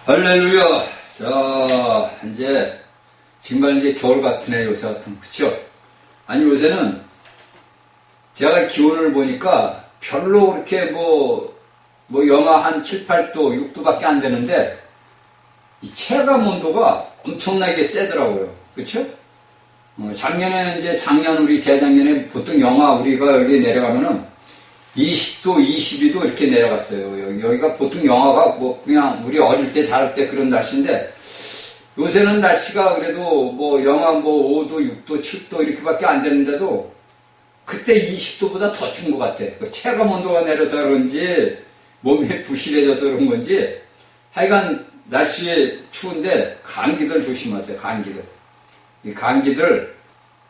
할렐루야. 자, 이제 정말 이제 겨울 같으네, 요새 같은. 그쵸? 아니, 요새는 제가 기온을 보니까 별로 그렇게 뭐 영하 한 7, 8도, 6도밖에 안 되는데 이 체감 온도가 엄청나게 세더라고요. 그쵸? 작년 우리 재작년에 보통 영하 우리가 여기 내려가면은 20도, 22도 이렇게 내려갔어요. 여기가 보통 영하가 뭐 그냥 우리 어릴 때 자랄 때 그런 날씨인데 요새는 날씨가 그래도 뭐 영하 뭐 5도, 6도, 7도 이렇게밖에 안 되는데도 그때 20도보다 더 추운 것 같아. 체감 온도가 내려서 그런지 몸이 부실해져서 그런 건지 하여간 날씨 추운데 감기들 조심하세요. 감기들. 이 감기들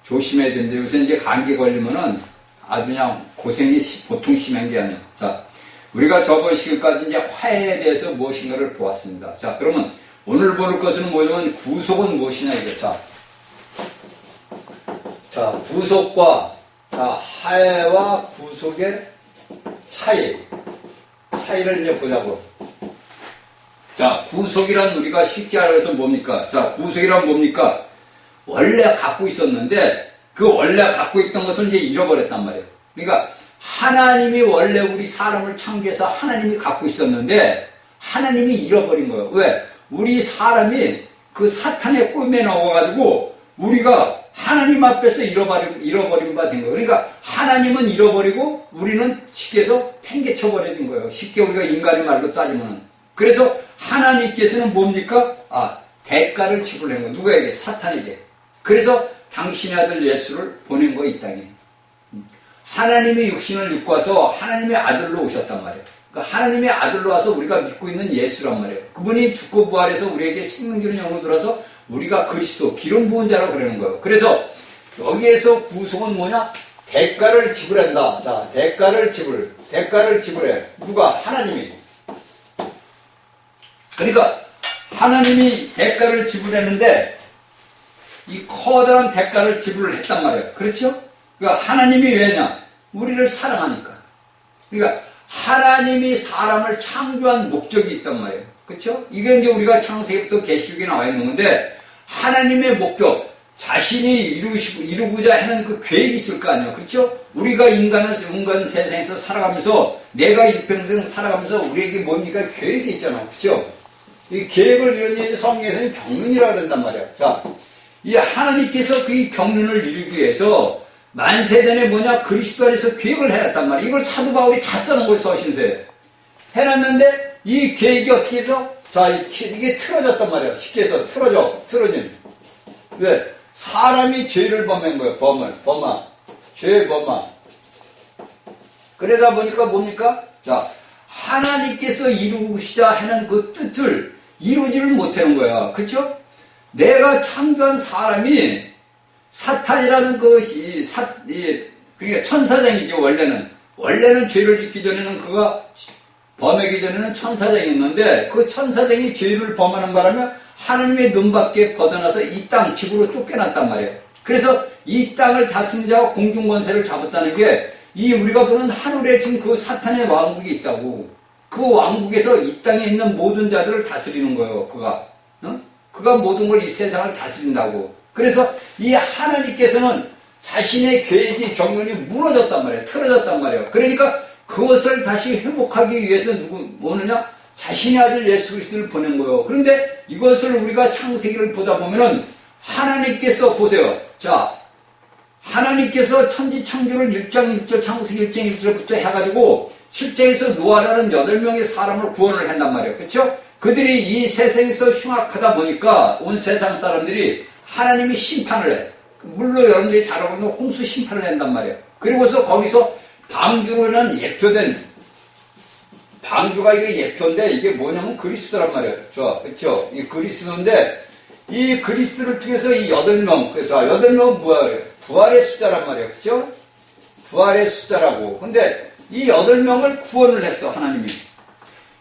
조심해야 되는데 요새 이제 감기 걸리면은 아주 그냥 고생이 보통 심한 게 아니에요. 자, 우리가 저번 시간까지 이제 화해에 대해서 무엇인가를 보았습니다. 자, 그러면 오늘 볼 것은 뭐냐면 구속은 무엇이냐 이거. 자, 구속과 화해와 구속의 차이를 이제 보자고. 자, 구속이란 우리가 쉽게 알아서 뭡니까? 자, 구속이란 뭡니까? 원래 갖고 있었는데 그 원래 갖고 있던 것을 이제 잃어버렸단 말이에요. 그러니까 하나님이 원래 우리 사람을 창조해서 하나님이 갖고 있었는데 하나님이 잃어버린 거예요. 왜? 우리 사람이 그 사탄의 꿈에 넣어가지고 우리가 하나님 앞에서 잃어버린 바 된 거예요. 그러니까 하나님은 잃어버리고 우리는 쉽게 해서 팽개쳐버려진 거예요. 쉽게 우리가 인간의 말로 따지면은. 그래서 하나님께서는 뭡니까? 대가를 지불한 거예요. 누구에게? 사탄에게. 그래서 당신의 아들 예수를 보낸 거 이 땅에. 하나님의 육신을 입고 와서 하나님의 아들로 오셨단 말이에요. 그러니까 하나님의 아들로 와서 우리가 믿고 있는 예수란 말이에요. 그분이 죽고 부활해서 우리에게 생명 주는 영으로 들어서 우리가 그리스도, 기름 부은 자라고 그러는 거예요. 그래서 여기에서 구속은 뭐냐? 대가를 지불한다. 자, 대가를 지불해. 누가? 하나님이. 그러니까 하나님이 대가를 지불했는데 이 커다란 대가를 지불을 했단 말이에요. 그렇죠? 그러니까 하나님이 왜냐? 우리를 사랑하니까. 그러니까 하나님이 사람을 창조한 목적이 있단 말이에요. 그렇죠? 이게 이제 우리가 창세기부터 계시록에 나와 있는 건데 하나님의 목적, 자신이 이루고자 하는 그 계획이 있을 거 아니에요. 그렇죠? 우리가 인간 세상에서 살아가면서 내가 일평생 살아가면서 우리에게 뭡니까? 계획이 있잖아요. 그렇죠? 이 계획을 이런 성경에서는 경륜이라고 그런단 말이에요. 자, 이 하나님께서 그 경륜을 이루기 위해서 만세전에 그리스도 안에서 계획을 해놨단 말이에요. 이걸 사도 바울이 다 써놓은 거예요. 서신서에 해놨는데 이 계획이 어떻게 해서 이게 틀어졌단 말이에요. 쉽게 해서 틀어진. 왜? 사람이 죄를 범한 거예요. 죄의 범함. 그러다 보니까 뭡니까? 자, 하나님께서 이루고자 하는 그 뜻을 이루지를 못하는 거야. 그쵸? 내가 창조한 사람이 사탄이라는 것이 그러니까 천사장이죠. 원래는 죄를 짓기 전에는 그가 범하기 전에는 천사장이었는데 그 천사장이 죄를 범하는 바람에 하나님의 눈밖에 벗어나서 이 땅 지구로 쫓겨났단 말이에요. 그래서 이 땅을 다스리는 자와 공중권세를 잡았다는 게 이 우리가 보는 하늘에 지금 그 사탄의 왕국이 있다고. 그 왕국에서 이 땅에 있는 모든 자들을 다스리는 거예요. 그가 모든 걸 이 세상을 다스린다고. 그래서 이 하나님께서는 자신의 계획이 경륜이 무너졌단 말이에요. 틀어졌단 말이에요. 그러니까 그것을 다시 회복하기 위해서 뭐느냐? 자신의 아들 예수 그리스도를 보낸 거예요. 그런데 이것을 우리가 창세기를 보다 보면은 하나님께서 보세요. 자, 하나님께서 천지 창조를 1장 1절 창세기 1장 1절부터 해가지고 7장에서 노아라는 8명의 사람을 구원을 한단 말이에요. 그렇죠? 그들이 이 세상에서 흉악하다 보니까 온 세상 사람들이 하나님이 심판을 해. 물로 여러분들이 잘 알고 있는 홍수 심판을 한단 말이에요. 그리고서 거기서 방주로는 예표된 방주가 이게 예표인데 이게 뭐냐면 그리스도란 말이에요. 그렇죠? 이 그리스도인데 이 그리스도를 통해서 이 8명, 8명은 뭐야? 부활의 숫자란 말이에요. 그렇죠? 부활의 숫자라고. 근데 이 8명을 구원을 했어, 하나님이.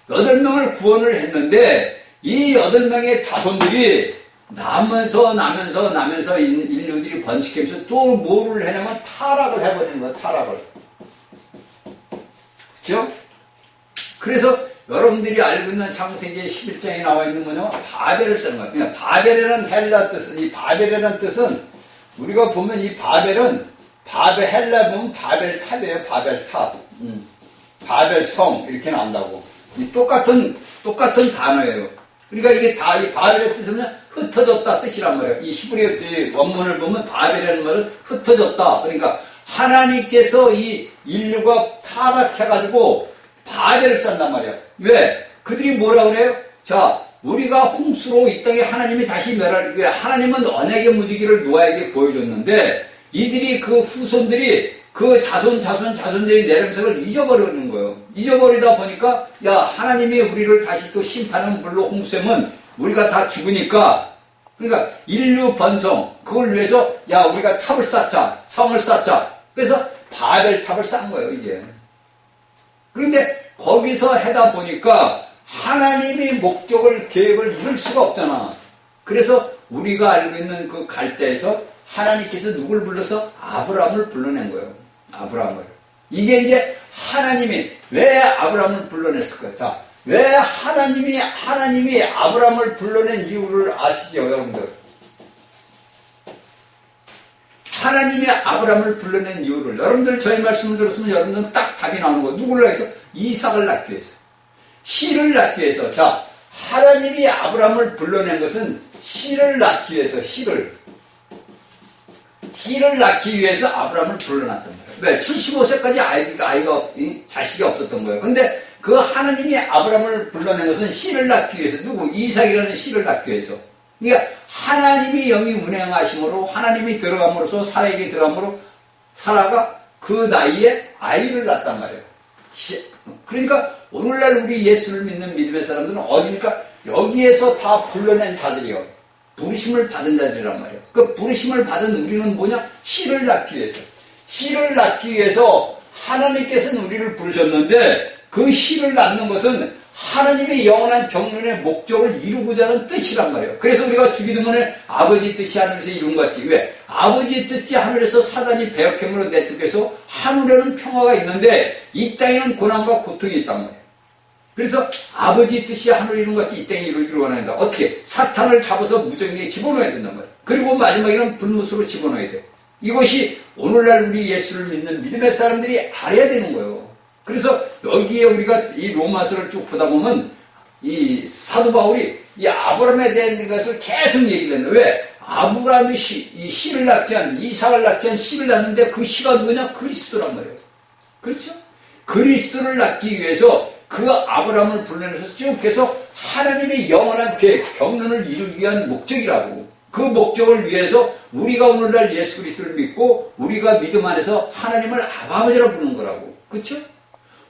8명을 구원을 했는데 이 8명의 자손들이 나면서 인류들이 번식하면서 또 뭐를 해냐면 타락을 해버리는 거야. 타락을. 그렇죠? 그래서 여러분들이 알고 있는 창세기 11장에 나와 있는 뭐냐? 바벨을 쓰는 거예요. 그냥 바벨이라는 헬라 뜻은, 이 바벨이라는 뜻은 우리가 보면 이 바벨은 헬라 보면 바벨탑이에요. 바벨탑. 바벨성 이렇게 나온다고. 이 똑같은 단어예요. 그러니까 이게 다 이 바벨의 뜻은 그냥 흩어졌다 뜻이란 말이에요. 이 히브리어 원문을 보면 바벨이라는 말은 흩어졌다. 그러니까 하나님께서 이 인류가 타락해가지고 바벨을 쌓는단 말이야. 왜? 그들이 뭐라 그래요? 자, 우리가 홍수로 이 땅에 하나님이 다시 멸하기 위해 하나님은 언약의 무지개를 노아에게 보여줬는데 이들이 그 후손들이 그 자손들이 내림색을 잊어버리는 거예요. 잊어버리다 보니까 야, 하나님이 우리를 다시 또 심판하는 불로 홍수하면 우리가 다 죽으니까 그러니까 인류 번성 그걸 위해서 야, 우리가 탑을 쌓자, 성을 쌓자. 그래서 바벨탑을 쌓은 거예요, 이게. 그런데 거기서 하다 보니까 하나님의 목적을, 계획을 이룰 수가 없잖아. 그래서 우리가 알고 있는 그 갈대에서 하나님께서 누굴 불러서 아브라함을 불러낸 거예요. 아브라함을. 이게 이제 하나님이 왜 아브라함을 불러냈을까요? 자, 왜 하나님이 아브라함을 불러낸 이유를 아시죠, 여러분들? 하나님이 아브라함을 불러낸 이유를 여러분들 저희 말씀을 들었으면 여러분들은 딱 답이 나오는 거예요. 누구를 위해서? 이삭을 낳기 위해서. 씨를 낳기 위해서. 자, 하나님이 아브라함을 불러낸 것은 씨를 낳기 위해서. 씨를 낳기 위해서 아브라함을 불러놨단 말이에요. 왜? 75세까지 자식이 없었던 거예요. 근데 그 하나님이 아브라함을 불러낸 것은 씨를 낳기 위해서. 누구? 이삭이라는 씨를 낳기 위해서. 그러니까 하나님이 영이 운행하심으로 하나님이 들어감으로써 사라에게 들어감으로 사라가 그 나이에 아이를 낳았단 말이에요. 그러니까 오늘날 우리 예수를 믿는 믿음의 사람들은 어디니까 여기에서 다 불러낸 자들이요. 부르심을 받은 자들이란 말이에요. 그 부르심을 받은 우리는 뭐냐? 씨를 낳기 위해서. 씨를 낳기 위해서 하나님께서는 우리를 부르셨는데 그 씨를 낳는 것은 하나님의 영원한 경륜의 목적을 이루고자 하는 뜻이란 말이에요. 그래서 우리가 주기도문에 아버지 뜻이 하늘에서 이룬 것 같지. 왜? 아버지 뜻이 하늘에서 사단이 배역행으로 내쫓겨서 하늘에는 평화가 있는데 이 땅에는 고난과 고통이 있단 말이에요. 그래서 아버지 뜻이 하늘에 이룬 것 같이 이 땅에 이루기를 원한다. 어떻게? 사탄을 잡아서 무정리에 집어넣어야 된단 말이에요. 그리고 마지막에는 불못으로 집어넣어야 돼요. 이것이 오늘날 우리 예수를 믿는 믿음의 사람들이 알아야 되는 거예요. 그래서 여기에 우리가 이 로마서를 쭉 보다 보면 이 사도 바울이 이 아브라함에 대한 것을 계속 얘기를 했는데 왜? 아브라함이 이 씨를 낳게 한 이삭을 낳게 한 씨를 낳는데 그 씨가 누구냐? 그리스도란 말이에요. 그렇죠? 그리스도를 낳기 위해서 그 아브라함을 불러내서 쭉 해서 하나님의 영원한 계획, 경륜을 이루기 위한 목적이라고. 그 목적을 위해서 우리가 오늘날 예수 그리스도를 믿고 우리가 믿음 안에서 하나님을 아버지라 부르는 거라고. 그렇죠?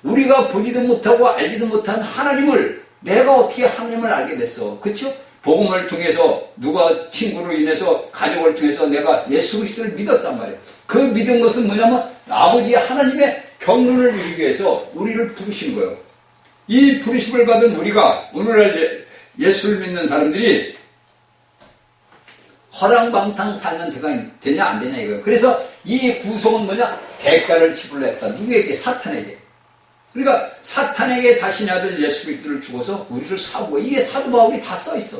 우리가 보지도 못하고 알지도 못한 하나님을 내가 어떻게 하나님을 알게 됐어. 그렇죠? 복음을 통해서 누가 친구로 인해서 가족을 통해서 내가 예수 그리스도를 믿었단 말이에요. 그 믿은 것은 뭐냐면 아버지 하나님의 경륜을 이루기 위해서 우리를 부르신 거예요. 이 부르심을 받은 우리가 오늘날 예수를 믿는 사람들이 허랑방탕 살면 되냐 안 되냐 이거예요. 그래서 이 구속은 뭐냐? 대가를 지불로 했다. 누구에게? 사탄에게. 그러니까 사탄에게 자신의 아들 예수 그리스도를 주고서 우리를 사고, 이게 사도 바울이 다 써있어.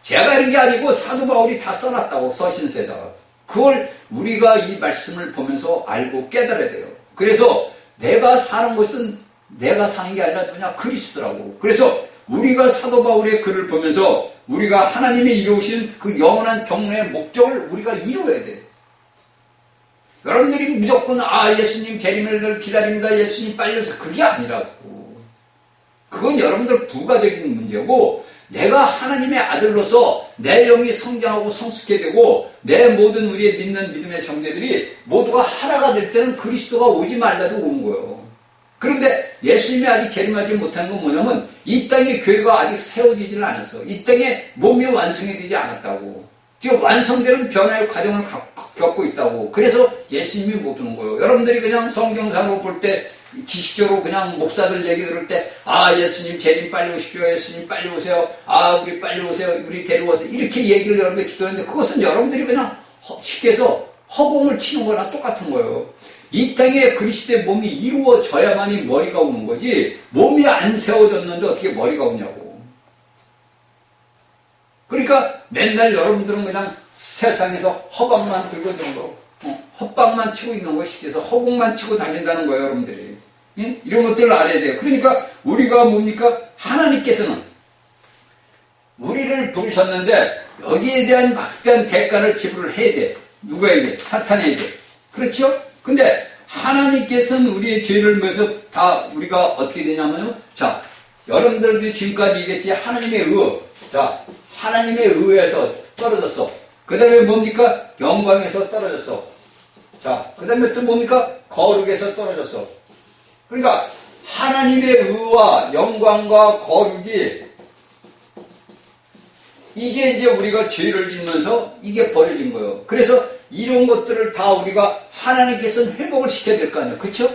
제가 이런 게 아니고 사도 바울이 다 써놨다고, 서신서에다가. 그걸 우리가 이 말씀을 보면서 알고 깨달아야 돼요. 그래서 내가 사는 것은 내가 사는 게 아니라 누구냐? 그리스도라고. 그래서 우리가 사도 바울의 글을 보면서 우리가 하나님이 이루신 그 영원한 경륜의 목적을 우리가 이루어야 돼. 여러분들이 무조건 예수님 재림을 기다립니다. 예수님 빨리 오세요. 그게 아니라고. 그건 여러분들 부가적인 문제고 내가 하나님의 아들로서 내 영이 성장하고 성숙해 되고 내 모든 우리의 믿는 믿음의 형제들이 모두가 하나가 될 때는 그리스도가 오지 말라고 오는 거예요. 그런데 예수님이 아직 재림하지 못한 건 뭐냐면 이 땅의 교회가 아직 세워지지는 않았어. 이 땅에 몸이 완성이 되지 않았다고. 지금 완성되는 변화의 과정을 겪고 있다고. 그래서 예수님이 못 오는 거예요. 여러분들이 그냥 성경상으로 볼 때 지식적으로 그냥 목사들 얘기 들을 때 예수님 재림 빨리 오십시오. 예수님 빨리 오세요. 우리 빨리 오세요. 우리 데려오세요. 이렇게 얘기를 여러분들 기도하는데 그것은 여러분들이 그냥 쉽게 해서 허공을 치는 거나 똑같은 거예요. 이 땅에 그리스도의 몸이 이루어져야만이 머리가 오는 거지, 몸이 안 세워졌는데 어떻게 머리가 오냐고. 그러니까 맨날 여러분들은 그냥 세상에서 허방만 들고 있는 거, 헛방만 치고 있는 거 시켜서 허공만 치고 다닌다는 거예요, 여러분들이. 예? 이런 것들을 알아야 돼요. 그러니까 우리가 뭡니까? 하나님께서는 우리를 부르셨는데 여기에 대한 막대한 대가를 지불을 해야 돼. 누구에게? 사탄에게. 그렇죠? 근데 하나님께서는 우리의 죄를 위해서 다 우리가 어떻게 되냐면요. 자, 여러분들도 지금까지 얘기했지. 하나님의 의. 자, 하나님의 의에서 떨어졌어. 그 다음에 뭡니까? 영광에서 떨어졌어. 자, 그 다음에 또 뭡니까? 거룩에서 떨어졌어. 그러니까 하나님의 의와 영광과 거룩이 이게 이제 우리가 죄를 짓면서 이게 버려진 거예요. 그래서 이런 것들을 다 우리가 하나님께서는 회복을 시켜야 될 거 아니에요. 그렇죠?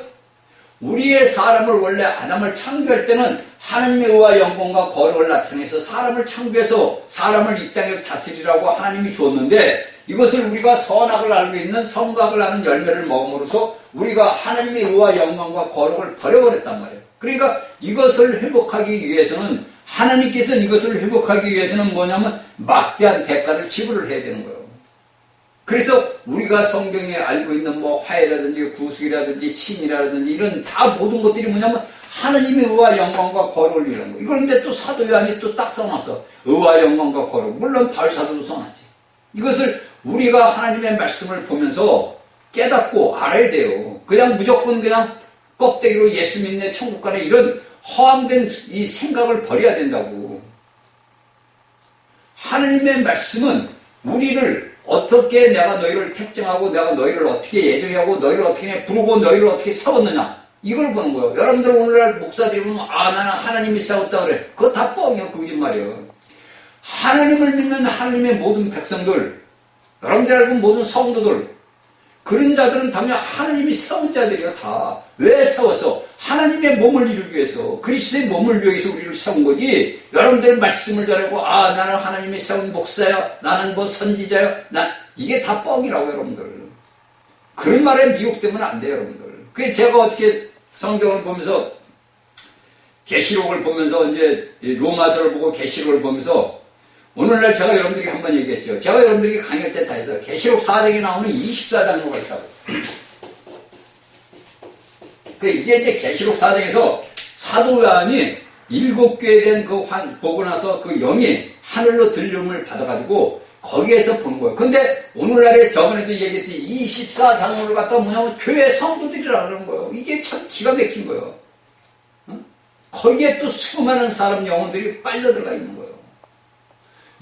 우리의 사람을 원래 아담을 창조할 때는 하나님의 의와 영광과 거룩을 나타내서 사람을 창조해서 사람을 이 땅에 다스리라고 하나님이 주었는데 이것을 우리가 선악을 알고 있는 성각을 하는 열매를 먹음으로써 우리가 하나님의 의와 영광과 거룩을 버려버렸단 말이에요. 그러니까 이것을 회복하기 위해서는 하나님께서는 이것을 회복하기 위해서는 뭐냐면 막대한 대가를 지불을 해야 되는 거예요. 그래서 우리가 성경에 알고 있는 뭐 화해라든지 구속이라든지 친이라든지 이런 다 모든 것들이 뭐냐면 하나님의 의와 영광과 거룩을 이루는 거예요. 이걸 근데 또 사도 요한이 또 딱 써놨어. 의와 영광과 거룩. 물론 바울 사도도 써놨지. 이것을 우리가 하나님의 말씀을 보면서 깨닫고 알아야 돼요. 그냥 무조건 그냥 껍데기로 예수 믿네 천국 가네 이런 허황된 이 생각을 버려야 된다고. 하나님의 말씀은 우리를 어떻게 내가 너희를 택정하고 내가 너희를 어떻게 예정하고 너희를 어떻게 부르고 너희를 어떻게 세웠느냐 이걸 보는 거예요. 여러분들 오늘날 목사들이 보면 나는 하나님이 세웠다 그래. 그거 다 뻥이야. 거짓말이에요. 하나님을 믿는 하나님의 모든 백성들, 여러분들 알고 모든 성도들, 그런 자들은 당연 하나님이 세운 자들이요. 다. 왜 세웠어? 하나님의 몸을 이루기 위해서, 그리스도의 몸을 위해서 우리를 세운 거지. 여러분들 말씀을 잘하고 나는 하나님이 세운 목사야, 나는 뭐 선지자야, 이게 다 뻥이라고 여러분들. 그런 말에 미혹되면 안 돼요, 여러분들. 그래서 제가 어떻게 성경을 보면서 계시록을 보면서 이제 로마서를 보고 계시록을 보면서 오늘날 제가 여러분들에게 한번 얘기했죠. 제가 여러분들에게 강의할 때 다 했어요. 계시록 4장에 나오는 24장로가 있다고. 이게 이제 계시록 4장에서 사도 요한이 7교회에 대한 보고 나서 그 영이 하늘로 들림을 받아가지고 거기에서 본 거예요. 근데 오늘날에 저번에도 얘기했지 24장로를 갖다 뭐냐면 교회 성도들이라 그러는 거예요. 이게 참 기가 막힌 거예요. 거기에 또 수많은 사람 영혼들이 빨려 들어가 있는 거예요.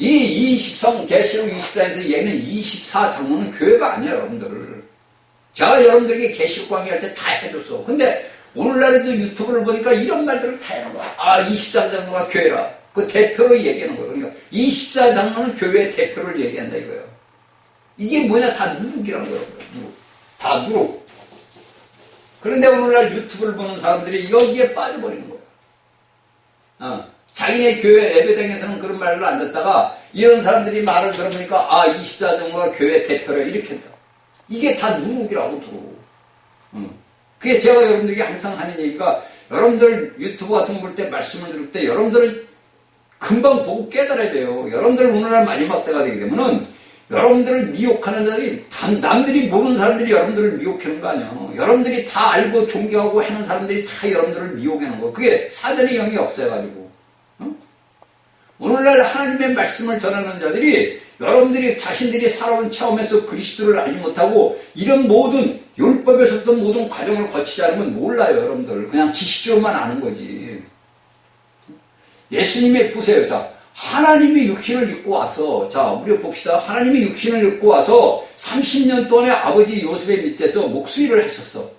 이 20성 계시록 24장에서 얘는 24장로는 교회가 아니에요, 여러분들. 제가 여러분들에게 계시록 강의할 때 다 해줬어. 근데 오늘날에도 유튜브를 보니까 이런 말들을 다 해놓은 거야. 24장로가 교회라. 그 대표로 얘기하는 거예요. 그러니까 24장로는 교회의 대표를 얘기한다 이거예요. 이게 뭐냐? 다 누룩이라는 거예요. 누룩. 다 누룩. 그런데 오늘날 유튜브를 보는 사람들이 여기에 빠져버리는 거예요. 자기네 교회 예배당에서는 그런 말을 안 듣다가 이런 사람들이 말을 들어보니까 24장로가 교회 대표라 이렇게 한다. 이게 다 누룩이라고 누룩. 그래서 제가 여러분들에게 항상 하는 얘기가 여러분들 유튜브 같은 거 볼 때 말씀을 들을 때 여러분들은 금방 보고 깨달아야 돼요. 여러분들 오늘날 마지막 때가 되게 되면은 여러분들을 미혹하는 자들이 남들이 모르는 사람들이 여러분들을 미혹하는 거 아니에요. 여러분들이 다 알고 존경하고 하는 사람들이 다 여러분들을 미혹하는 거. 그게 사단의 영이 없어가지고. 오늘날 하나님의 말씀을 전하는 자들이 여러분들이 자신들이 살아온 체험에서 그리스도를 알지 못하고 이런 모든 율법에서 어떤 모든 과정을 거치지 않으면 몰라요, 여러분들. 그냥 지식적으로만 아는 거지. 예수님이 보세요. 자, 하나님이 육신을 입고 와서, 자, 우리 봅시다. 하나님이 육신을 입고 와서 30년 동안에 아버지 요셉의 밑에서 목수일을 하셨어.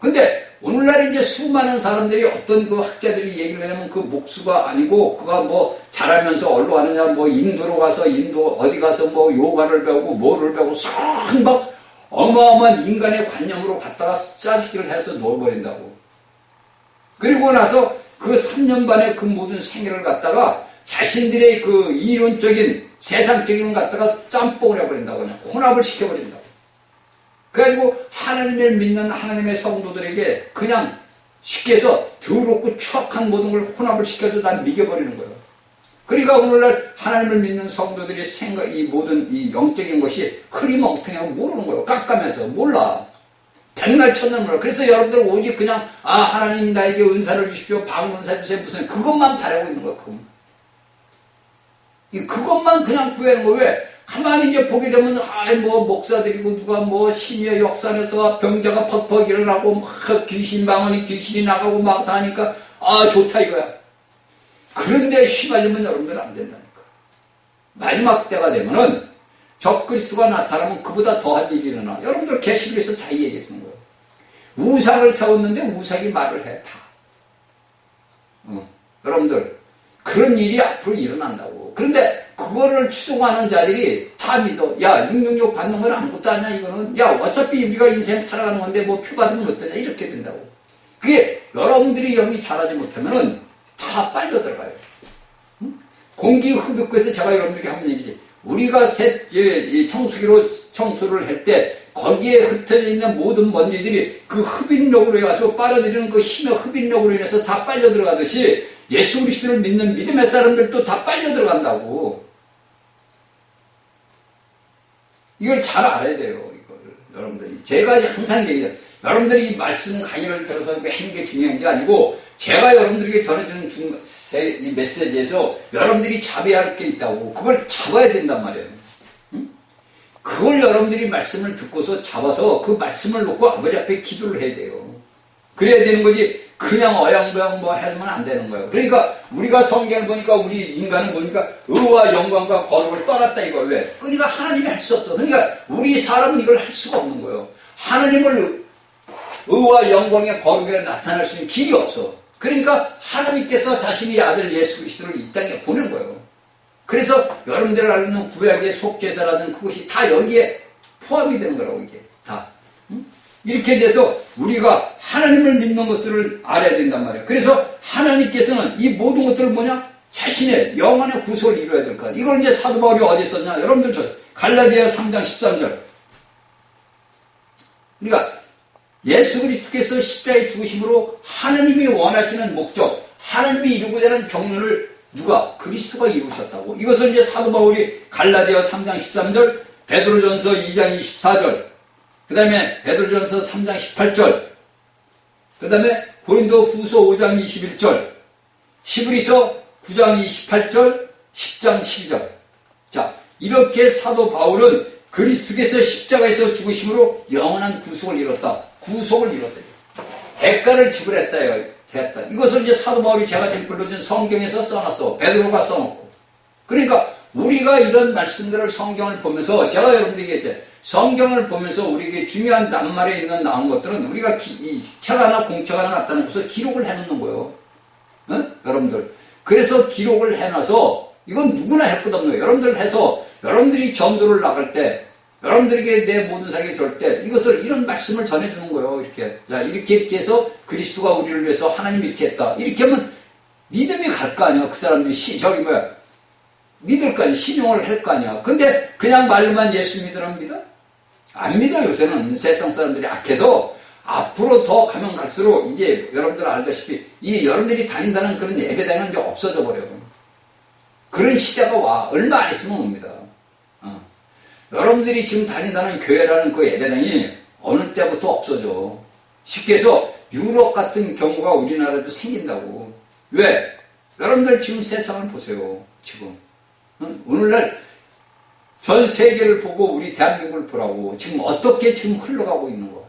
근데 오늘날 이제 수많은 사람들이 어떤 그 학자들이 얘기를 하냐면 그 목수가 아니고 그가 뭐 잘하면서 어디로 가느냐 뭐 인도로 가서 인도 어디 가서 뭐 요가를 배우고 뭐를 배우고 막 어마어마한 인간의 관념으로 갖다가 짜집기를 해서 놓아버린다고. 그리고 나서 그 3년 반의 그 모든 생애를 갖다가 자신들의 그 이론적인 세상적인 걸 갖다가 짬뽕을 해버린다고 그냥 혼합을 시켜버린다고. 그래가지고 하나님을 믿는 하나님의 성도들에게 그냥 쉽게 해서 더럽고 추악한 모든 걸 혼합을 시켜서 다 미겨버리는 거예요. 그러니까 오늘날 하나님을 믿는 성도들이 이 모든 이 영적인 것이 흐리멍텅하고 모르는 거예요. 깜깜해서 몰라. 백날 첫날 몰라. 그래서 여러분들 오직 그냥 하나님 나에게 은사를 주십시오. 방언사 주세요. 무슨 그것만 바라고 있는 거예요. 그것만 그냥 구하는 거예요. 왜? 가만히 이제 보게 되면 뭐 목사들이고 누가 뭐 심야 역산에서 병자가 퍽퍽 일어나고 막 귀신이 나가고 막 하니까 좋다 이거야. 그런데 휘말리면 여러분들 안 된다니까. 마지막 때가 되면은 적그리스도가 나타나면 그보다 더한 일이 일어나. 여러분들 계시록에서 다 얘기해 주는 거예요. 우상을 세웠는데 우상이 말을 해 다. 여러분들 그런 일이 앞으로 일어난다고. 그런데 그거를 추종하는 자들이 다 믿어. 야 666 받는 건 아무것도 아니야. 이거는 야 어차피 우리가 인생 살아가는 건데 뭐 표 받으면 어떠냐 이렇게 된다고. 그게 여러분들이 영이 잘하지 못하면은 다 빨려 들어가요. 공기 흡입구에서 제가 여러분들에게 한번 얘기지. 우리가 청소기로 청소를 할 때 거기에 흩어져 있는 모든 먼지들이 그 흡입력으로 해가지고 빨아들이는 그 힘의 흡입력으로 인해서 다 빨려 들어가듯이 예수 그리스도를 믿는 믿음의 사람들도 다 빨려 들어간다고. 이걸 잘 알아야 돼요. 이걸 여러분들이. 제가 항상 얘기해요. 여러분들이 이 말씀 강의를 들어서 하는 게 중요한 게 아니고 제가 여러분들에게 전해주는 이 메시지에서 여러분들이 잡아야 할 게 있다고. 그걸 잡아야 된단 말이에요. 그걸 여러분들이 말씀을 듣고서 잡아서 그 말씀을 놓고 아버지 앞에 기도를 해야 돼요. 그래야 되는 거지 그냥 어양부양 뭐 해주면 안 되는 거예요. 그러니까 우리가 성경을 보니까 우리 인간은 보니까 의와 영광과 거룩을 떠났다 이거. 왜? 그러니까 하나님이 할 수 없어. 그러니까 우리 사람은 이걸 할 수가 없는 거예요. 하나님을 의와 영광의 거룩에 나타날 수 있는 길이 없어. 그러니까 하나님께서 자신의 아들 예수 그리스도를 이 땅에 보낸 거예요. 그래서 여러분들 알는 구약의 속죄사라는 그것이 다 여기에 포함이 되는 거라고 이게 다. 이렇게 돼서 우리가 하나님을 믿는 것들을 알아야 된단 말이에요. 그래서 하나님께서는 이 모든 것들을 뭐냐? 자신의 영원의 구속을 이루어야 될 거야. 이걸 이제 사도 바울이 어디 썼냐? 여러분들 갈라디아 3장 13절. 그러니까 예수 그리스도께서 십자가에 죽으심으로 하나님이 원하시는 목적, 하나님이 이루고자 하는 경륜을 누가? 그리스도가 이루셨다고. 이것을 이제 사도 바울이 갈라디아 3장 13절, 베드로전서 2장 24절, 그 다음에 베드로전서 3장 18절, 그 다음에 고린도 후서 5장 21절, 히브리서 9장 28절, 10장 12절. 자, 이렇게 사도 바울은 그리스도께서 십자가에서 죽으심으로 영원한 구속을 이뤘다. 구속을 이뤘다. 대가를 지불했다. 됐다. 이것을 이제 사도 바울이 제가 지금 불러준 성경에서 써놨어. 베드로가 써놓고. 그러니까 우리가 이런 말씀들을 성경을 보면서 제가 여러분들에게 얘기했죠. 성경을 보면서 우리에게 중요한 낱말에 있는 나온 것들은 우리가 이 책 하나 공책 하나 갖다 놓고서 기록을 해놓는 거예요. 여러분들. 그래서 기록을 해놔서 이건 누구나 할 것 없는 거예요. 여러분들 해서 여러분들이 전도를 나갈 때 여러분들에게 내 모든 사역에 설 때 이것을 이런 말씀을 전해주는 거예요. 이렇게. 자, 이렇게 해서 그리스도가 우리를 위해서 하나님이 이렇게 했다. 이렇게 하면 믿음이 갈 거 아니야. 그 사람들이 믿을 거 아니야. 신용을 할 거 아니야. 근데 그냥 말로만 예수 믿으라면 믿어? 안 믿어. 요새는 세상 사람들이 악해서 앞으로 더 가면 갈수록 이제 여러분들 알다시피 이 여러분들이 다닌다는 그런 예배당은 이제 없어져 버려요. 그런 시대가 와. 얼마 안 있으면 옵니다. 여러분들이 지금 다닌다는 교회라는 그 예배당이 어느 때부터 없어져. 쉽게 해서 유럽 같은 경우가 우리나라에도 생긴다고. 왜? 여러분들 지금 세상을 보세요. 지금. 오늘날 전 세계를 보고 우리 대한민국을 보라고. 지금 어떻게 지금 흘러가고 있는 거.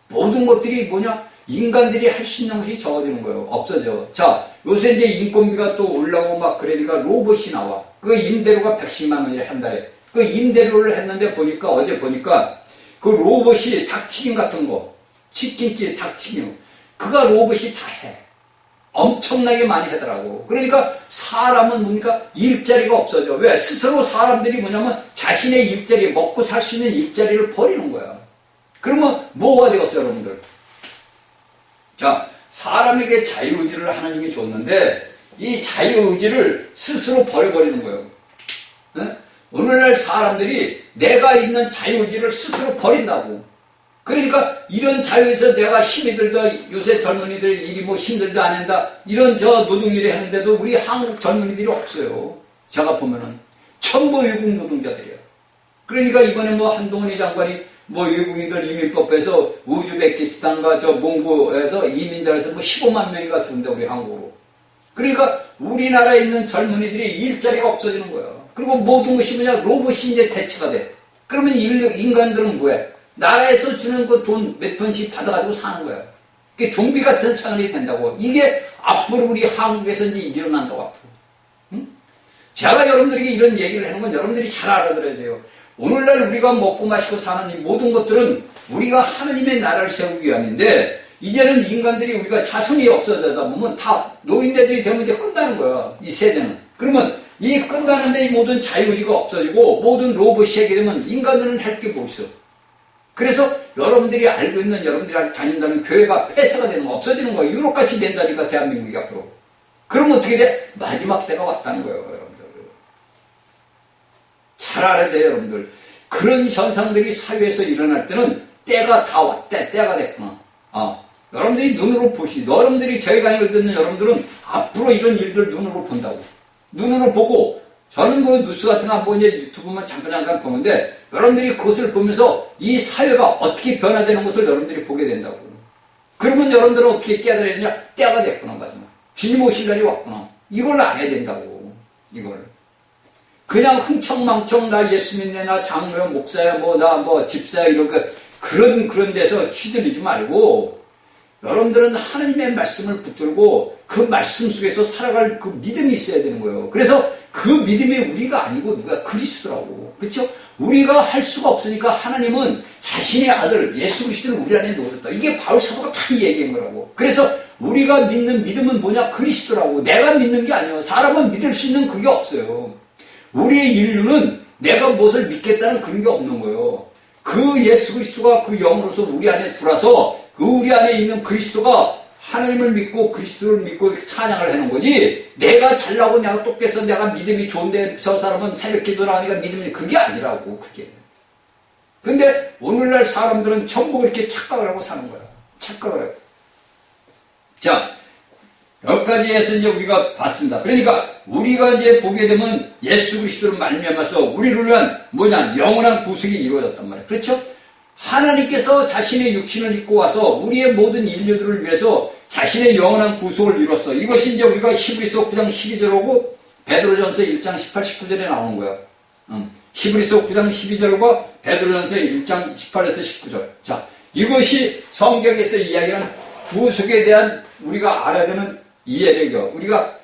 모든 것들이 뭐냐? 인간들이 할 수 있는 것이 적어지는 거예요. 없어져. 자, 요새 이제 인건비가 또 올라오고 막 그러니까 로봇이 나와. 그 임대료가 110만 원이래, 한 달에. 그 임대료를 했는데 보니까, 어제 보니까, 그 로봇이 닭튀김 같은 거, 치킨집 닭튀김, 그가 로봇이 다 해. 엄청나게 많이 하더라고. 그러니까 사람은 뭡니까? 일자리가 없어져. 왜? 스스로 사람들이 뭐냐면 자신의 일자리, 먹고 살 수 있는 일자리를 버리는 거야. 그러면 뭐가 되겠어요, 여러분들? 자, 사람에게 자유의지를 하나님이 줬는데 이 자유의지를 스스로 버려버리는 거예요. 네? 오늘날 사람들이 내가 있는 자유의지를 스스로 버린다고. 그러니까 이런 자유에서 내가 힘이 들다, 요새 젊은이들 일이 뭐 힘들다 안 한다, 이런 저 노동일을 하는데도 우리 한국 젊은이들이 없어요. 제가 보면은 전부 외국 노동자들이야. 그러니까 이번에 뭐 한동훈이 장관이 뭐 외국인들 이민법에서 우즈베키스탄과 저 몽고에서 이민자에서 뭐 15만 명이가 들어온다 우리 한국으로. 그러니까 우리나라에 있는 젊은이들이 일자리가 없어지는 거야. 그리고 모든 것이 뭐냐, 로봇이 이제 대체가 돼. 그러면 인간들은 뭐해? 나라에서 주는 그 돈 몇 푼씩 받아가지고 사는 거야. 그게 좀비 같은 생활이 된다고. 이게 앞으로 우리 한국에서 이제 일어난다고 앞으로. 응? 제가 여러분들에게 이런 얘기를 하는 건 여러분들이 잘 알아들어야 돼요. 오늘날 우리가 먹고 마시고 사는 이 모든 것들은 우리가 하나님의 나라를 세우기 위함인데, 이제는 인간들이 우리가 자손이 없어지다 보면 다 노인네들이 되면 이제 끝나는 거야. 이 세대는. 그러면 이 끝나는데 이 모든 자유의지가 없어지고 모든 로봇이 하게 되면 인간들은 할 게 뭐 있어. 그래서 여러분들이 알고 있는, 여러분들이 다닌다는 교회가 폐쇄가 되는 거, 없어지는 거야. 유럽같이 된다니까 대한민국이 앞으로. 그러면 어떻게 돼? 마지막 때가 왔다는 거예요, 여러분들. 잘 알아야 돼요, 여러분들. 그런 현상들이 사회에서 일어날 때는 때가 다 왔대. 때가 됐구나. 여러분들이 눈으로 여러분들이 저희 강의를 듣는 여러분들은 앞으로 이런 일들 눈으로 본다고. 눈으로 보고, 저는 뭐 뉴스 같은 거 안 보고 이제 유튜브만 잠깐 보는데, 여러분들이 그것을 보면서 이 사회가 어떻게 변화되는 것을 여러분들이 보게 된다고. 그러면 여러분들은 어떻게 깨달아야 되냐? 때가 됐구나, 마지막. 주님 오실 날이 왔구나. 이걸 알아야 된다고. 이걸. 그냥 흥청망청 나 예수 믿네, 나 장로야, 목사야, 나 집사야, 그런 데서 휘둘리지 말고, 여러분들은 하나님의 말씀을 붙들고 그 말씀 속에서 살아갈 그 믿음이 있어야 되는 거예요. 그래서 그 믿음이 우리가 아니고 누가 그리스도라고. 그렇죠? 우리가 할 수가 없으니까 하나님은 자신의 아들 예수 그리스도를 우리 안에 놓으셨다. 이게 바울 사도가 다 얘기한 거라고. 그래서 우리가 믿는 믿음은 뭐냐? 그리스도라고. 내가 믿는 게 아니에요. 사람은 믿을 수 있는 그게 없어요. 우리의 인류는 내가 무엇을 믿겠다는 그런 게 없는 거예요. 그 예수 그리스도가 그 영으로서 우리 안에 들어와서 그 우리 안에 있는 그리스도가 하나님을 믿고 그리스도를 믿고 찬양을 하는 거지, 내가 잘나고 내가 똑똑해서 내가 믿음이 좋은데 저 사람은 새벽 기도를 하니까 믿음이, 그게 아니라고. 그게. 근데 오늘날 사람들은 전부 그렇게 착각을 하고 사는 거야. 착각을 하고. 자, 여기까지 해서 이제 우리가 봤습니다. 그러니까 우리가 이제 보게 되면 예수 그리스도를 말미암아서 우리를 위한 영원한 구속이 이루어졌단 말이에요. 그렇죠? 하나님께서 자신의 육신을 입고 와서 우리의 모든 인류들을 위해서 자신의 영원한 구속을 이뤘어. 이것이 이제 우리가 히브리서 9장 12절하고 베드로전서 1장 18, 19절에 나오는 거야. 히브리서 9장 12절과 베드로전서 1장 18에서 19절. 자, 이것이 성경에서 이야기하는 구속에 대한 우리가 알아야 되는 이해력이요. 우리가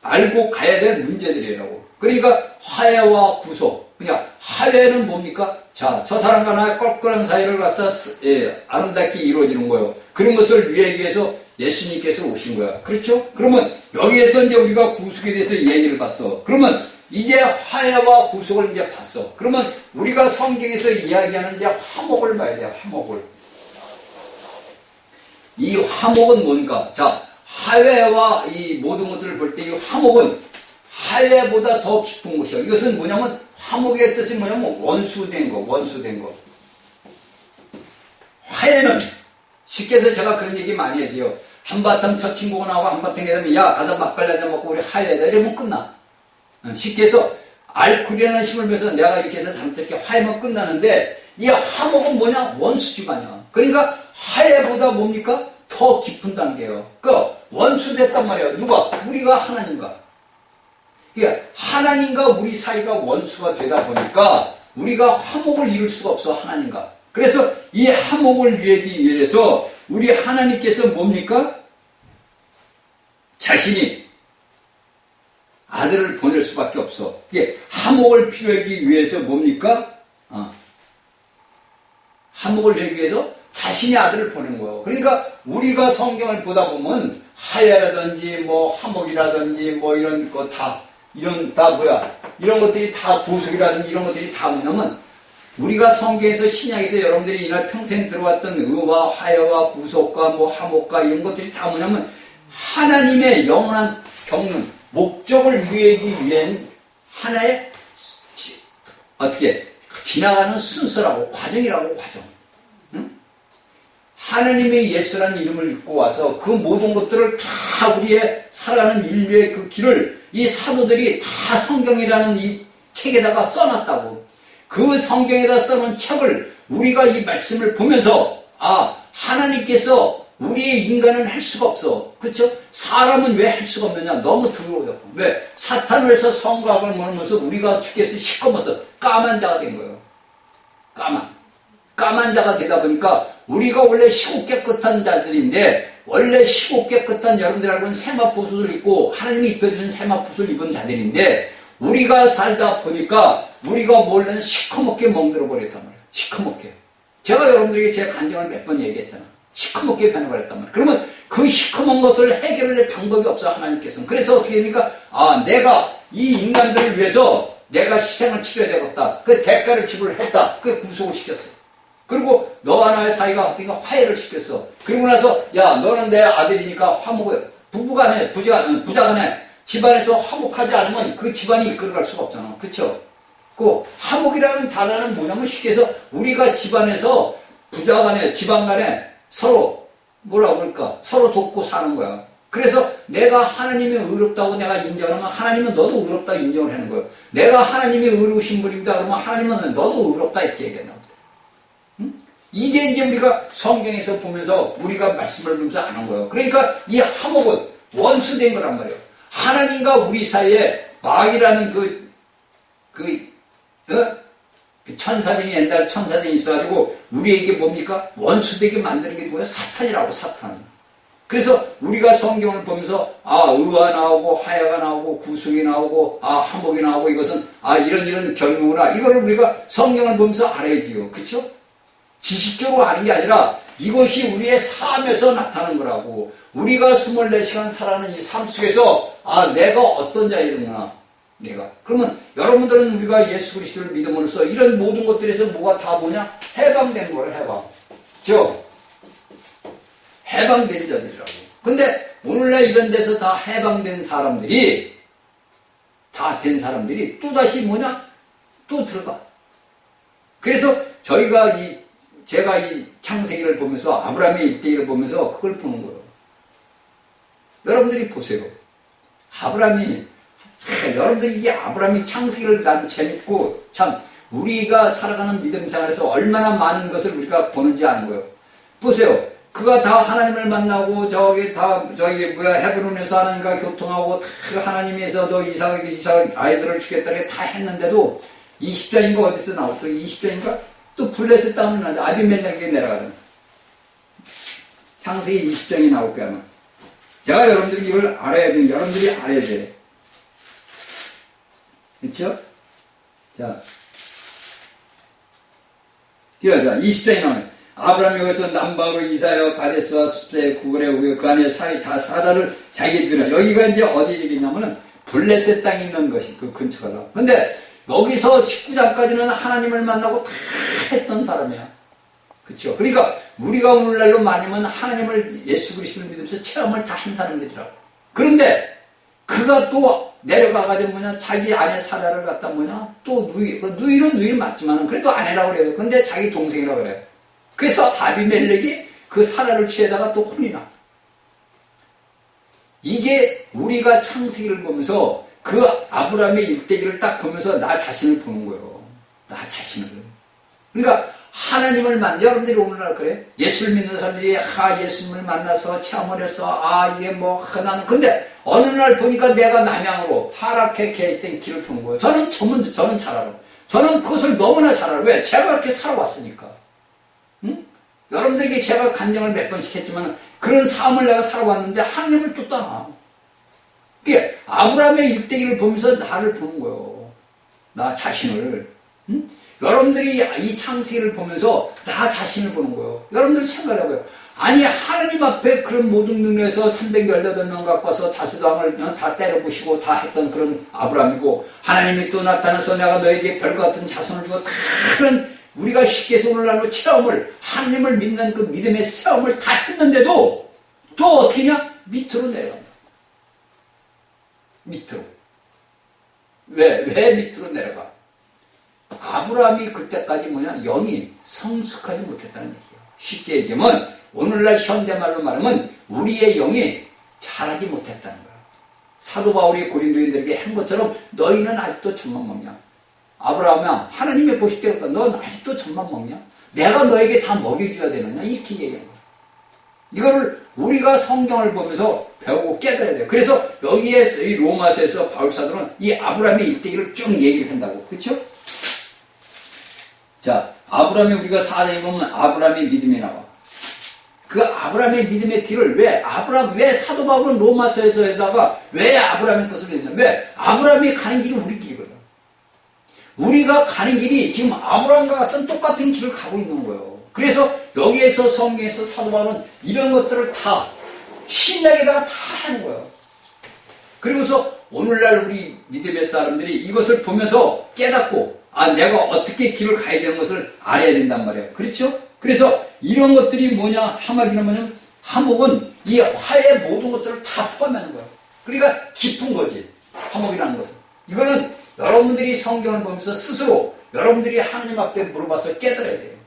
알고 가야 될 문제들이라고. 그러니까 화해와 구속. 그러니까 화해는 뭡니까? 자, 저 사람과 나의 껄끄러운 사이를 갖다 아름답게 이루어지는 거예요. 그런 것을 위하기 위해서 예수님께서 오신 거야. 그렇죠? 그러면 여기에서 이제 우리가 구속에 대해서 얘기를 봤어. 그러면 이제 화해와 구속을 이제 봤어. 그러면 우리가 성경에서 이야기하는 이제 화목을 봐야 돼요. 화목을. 이 화목은 뭔가? 자, 화해와 이 모든 것들을 볼 때 이 화목은 화해보다 더 깊은 것이요. 이것은 뭐냐면 화목의 뜻이 뭐냐면 원수된 거. 화해는 쉽게 해서 제가 그런 얘기 많이 해줘요. 한바탕 첫 친구가 나오고 한바탕 얘기하면 야 가서 막걸리 한잔 먹고 우리 화해하자 이러면 끝나. 쉽게 해서 알코올이라는 힘을 빼서 내가 이렇게 해서 잘못 이렇게 화해면 끝나는데, 이 화목은 뭐냐? 원수지간이야. 그러니까 화해보다 뭡니까? 더 깊은 단계예요. 그 원수 됐단 말이에요. 누가? 우리가 하나님과. 그러니까 하나님과 우리 사이가 원수가 되다 보니까 우리가 화목을 이룰 수가 없어, 하나님과. 그래서 이 화목을 이루기 위해서 우리 하나님께서 뭡니까? 자신이 아들을 보낼 수밖에 없어. 이게 화목을 필요하기 위해서 뭡니까? 화목을 내기 위해서 자신의 아들을 보낸 거예요. 그러니까 우리가 성경을 보다 보면 화해라든지 화목이라든지 이런 거 다, 이런 것들이 다 구속이라든지 이런 것들이 다 뭐냐면, 우리가 성경에서 신약에서 여러분들이 이날 평생 들어왔던 의와 화해와 구속과 화목과 이런 것들이 다 뭐냐면 하나님의 영원한 경륜, 목적을 이루기 위한 하나의 어떻게 지나가는 순서라고, 과정이라고, 과정. 응? 하나님의 예수라는 이름을 입고 와서 그 모든 것들을 다 우리의 살아가는 인류의 그 길을 이 사도들이 다 성경이라는 이 책에다가 써놨다고. 그 성경에다 써놓은 책을 우리가 이 말씀을 보면서 하나님께서 우리의 인간은 할 수가 없어. 그렇죠? 사람은 왜 할 수가 없느냐? 너무 더러워요. 왜? 사탄을 해서 성곽을 먹으면서 우리가 주께서 시커멓어 까만 자가 된 거예요. 까만 자가 되다 보니까 우리가 원래 시고 깨끗한 자들인데, 원래 시고 깨끗한 여러분들 알고는 세마포옷을 입고 하나님이 입혀주신 세마포옷을 입은 자들인데, 우리가 살다 보니까 우리가 몰래 시커멓게 멍들어 버렸단 말이에요. 시커멓게. 제가 여러분들에게 제 간증을 몇 번 얘기했잖아. 시커멓게 변해버렸단 말이에요. 그러면 그 시커먼 것을 해결할 방법이 없어, 하나님께서는. 그래서 어떻게 됩니까? 내가 이 인간들을 위해서 내가 희생을 치러야 되겠다. 그 대가를 지불했다. 그 구속을 시켰어. 그리고 너와 나의 사이가 어떻게 화해를 시켰어. 그리고 나서 너는 내 아들이니까 화목을, 부부간에 부자간에 집안에서 화목하지 않으면 그 집안이 이끌어갈 수가 없잖아. 그쵸? 그 화목이라는 단어는 뭐냐면, 쉽게 해서 우리가 집안에서 부자간에 집안간에 서로 뭐라고 그럴까? 서로 돕고 사는 거야. 그래서 내가 하나님이 의롭다고 내가 인정하면 하나님은 너도 의롭다 인정을 하는 거예요. 내가 하나님이 의로우신 분입니다 그러면 하나님은 너도 의롭다 이렇게 얘기한다. 이게 이제 우리가 성경에서 보면서 우리가 말씀을 보면서 아는 거예요. 그러니까 이 화목은 원수된 거란 말이에요. 하나님과 우리 사이에 마귀라는 그 천사등이, 옛날 천사등이 있어가지고 우리에게 뭡니까? 원수되게 만드는 게 누구예요? 사탄이라고, 사탄. 그래서 우리가 성경을 보면서 의와 나오고 화해가 나오고 구속이 나오고 화목이 나오고, 이것은 이런 경우구나, 이거를 우리가 성경을 보면서 알아야지요. 그쵸? 지식적으로 아는 게 아니라 이것이 우리의 삶에서 나타나는 거라고. 우리가 24시간 살아가는 이 삶 속에서 내가 어떤 자이구나, 내가. 그러면 여러분들은 우리가 예수 그리스도를 믿음으로써 이런 모든 것들에서 뭐가 다 뭐냐? 해방된 거예요. 해방. 해방된 자들이라고. 근데 오늘날 이런 데서 다 해방된 사람들이, 다 된 사람들이 또다시 뭐냐? 또 들어가. 그래서 제가 이 창세기를 보면서, 아브라함의 일대기를 보면서 그걸 보는 거예요. 여러분들이 보세요. 여러분들이 이게 아브라함이 창세기를 나도 재밌고, 참 우리가 살아가는 믿음 생활에서 얼마나 많은 것을 우리가 보는지 아는 거예요. 보세요. 그가 다 하나님을 만나고 헤브론에서 하나님과 교통하고 다 하나님에서 너 이삭 아이들을 주겠다 이렇게 다 했는데도 20장인가 어디서 나왔어? 20장인가? 또 블레셋 땅을 나왔는데 아비멜렉에게 내려가잖아. 창세기 20장이 나올 거야 아마. 제가 여러분들이 이걸 알아야 돼. 여러분들이 알아야 돼. 그렇죠? 자, 20장이 나오네. 아브라함이 거기서 남방으로 이사하여 가데스와 숲에 구걸해 오고 그 안에 사라를 자기에게 주라. 여기가 이제 어디 얘기냐면은 블레셋 땅에 있는 것이 그 근처라. 근데 여기서 19장까지는 하나님을 만나고 다 했던 사람이야. 그렇죠? 그러니까 우리가 오늘날로 말하면 하나님을, 예수 그리스도를 믿으면서 체험을 다 한 사람들이라고. 그런데 그가 또 내려가가지고 뭐냐, 자기 아내 사라를 갖다 뭐냐, 또 누이는 누이 맞지만은 그래도 아내라고 그래요. 근데 자기 동생이라고 그래요. 그래서 아비멜렉이 그 사라를 취해다가 또 혼이 나. 이게 우리가 창세기를 보면서 그 아브라함의 일대기를 딱 보면서 나 자신을 보는 거예요. 나 자신을. 그러니까 하나님을 여러분들이 오늘날 그래? 예수를 믿는 사람들이 예수님을 만나서 체험을 해서 이게 뭐 나는, 근데 어느 날 보니까 내가 남양으로 하락해 있던 길을 보는 거예요. 저는 잘 알아요. 저는 그것을 너무나 잘 알아요. 왜? 제가 그렇게 살아왔으니까. 응? 여러분들에게 제가 간증을 몇 번씩 했지만 그런 삶을 내가 살아왔는데 하나님을 또 떠나. 그게 아브라함의 일대기를 보면서 나를 보는 거예요. 나 자신을. 응? 여러분들이 이 창세기를 보면서 나 자신을 보는 거예요. 여러분들 생각해봐요. 아니 하나님 앞에 그런 모든 능력에서 318명 갖고 와서 다스왕을 다 때려부시고 다 했던 그런 아브라함이고, 하나님이 또 나타나서 내가 너에게 별과 같은 자손을 주고 다른 우리가 쉽게 해서 오늘날로 체험을, 하나님을 믿는 그 믿음의 체험을 다 했는데도 또 어떻게 하냐? 밑으로 내려간다. 밑으로. 왜 밑으로 내려가? 아브라함이 그때까지 영이 성숙하지 못했다는 얘기예요. 쉽게 얘기하면 오늘날 현대말로 말하면 우리의 영이 자라지 못했다는 거예요. 사도 바울이 고린도인들에게 한 것처럼 너희는 아직도 젖만 먹냐? 아브라함아, 하나님의 보실 때 넌 아직도 젖만 먹냐? 내가 너에게 다 먹여줘야 되느냐? 이렇게 얘기하는 거예요. 이거를 우리가 성경을 보면서 배우고 깨달아야 돼요. 그래서 여기에서 이 로마서에서 바울 사도는 이 아브라함의 일대기를 쭉 얘기를 한다고. 그렇죠? 자, 아브라함이 우리가 사장에 보면 아브라함의 믿음이 나와. 그 아브라함의 믿음의 길을 왜 사도 바울은 로마서에서에다가 왜 아브라함의 것을 했냐? 왜 아브라함이 가는 길이 우리 길이거든. 우리가 가는 길이 지금 아브라함과 같은 똑같은 길을 가고 있는 거예요. 그래서 여기에서 성경에서 사도 바울은 이런 것들을 다 신약에다가 다 하는 거예요. 그리고서 오늘날 우리 믿음의 사람들이 이것을 보면서 깨닫고 내가 어떻게 길을 가야 되는 것을 알아야 된단 말이에요. 그렇죠? 그래서 이런 것들이 뭐냐? 한마디로 하면 화목은 이 화의 모든 것들을 다 포함하는 거예요. 그러니까 깊은 거지. 화목이라는 것은. 이거는 여러분들이 성경을 보면서 스스로 여러분들이 하나님 앞에 물어봐서 깨달아야 돼요.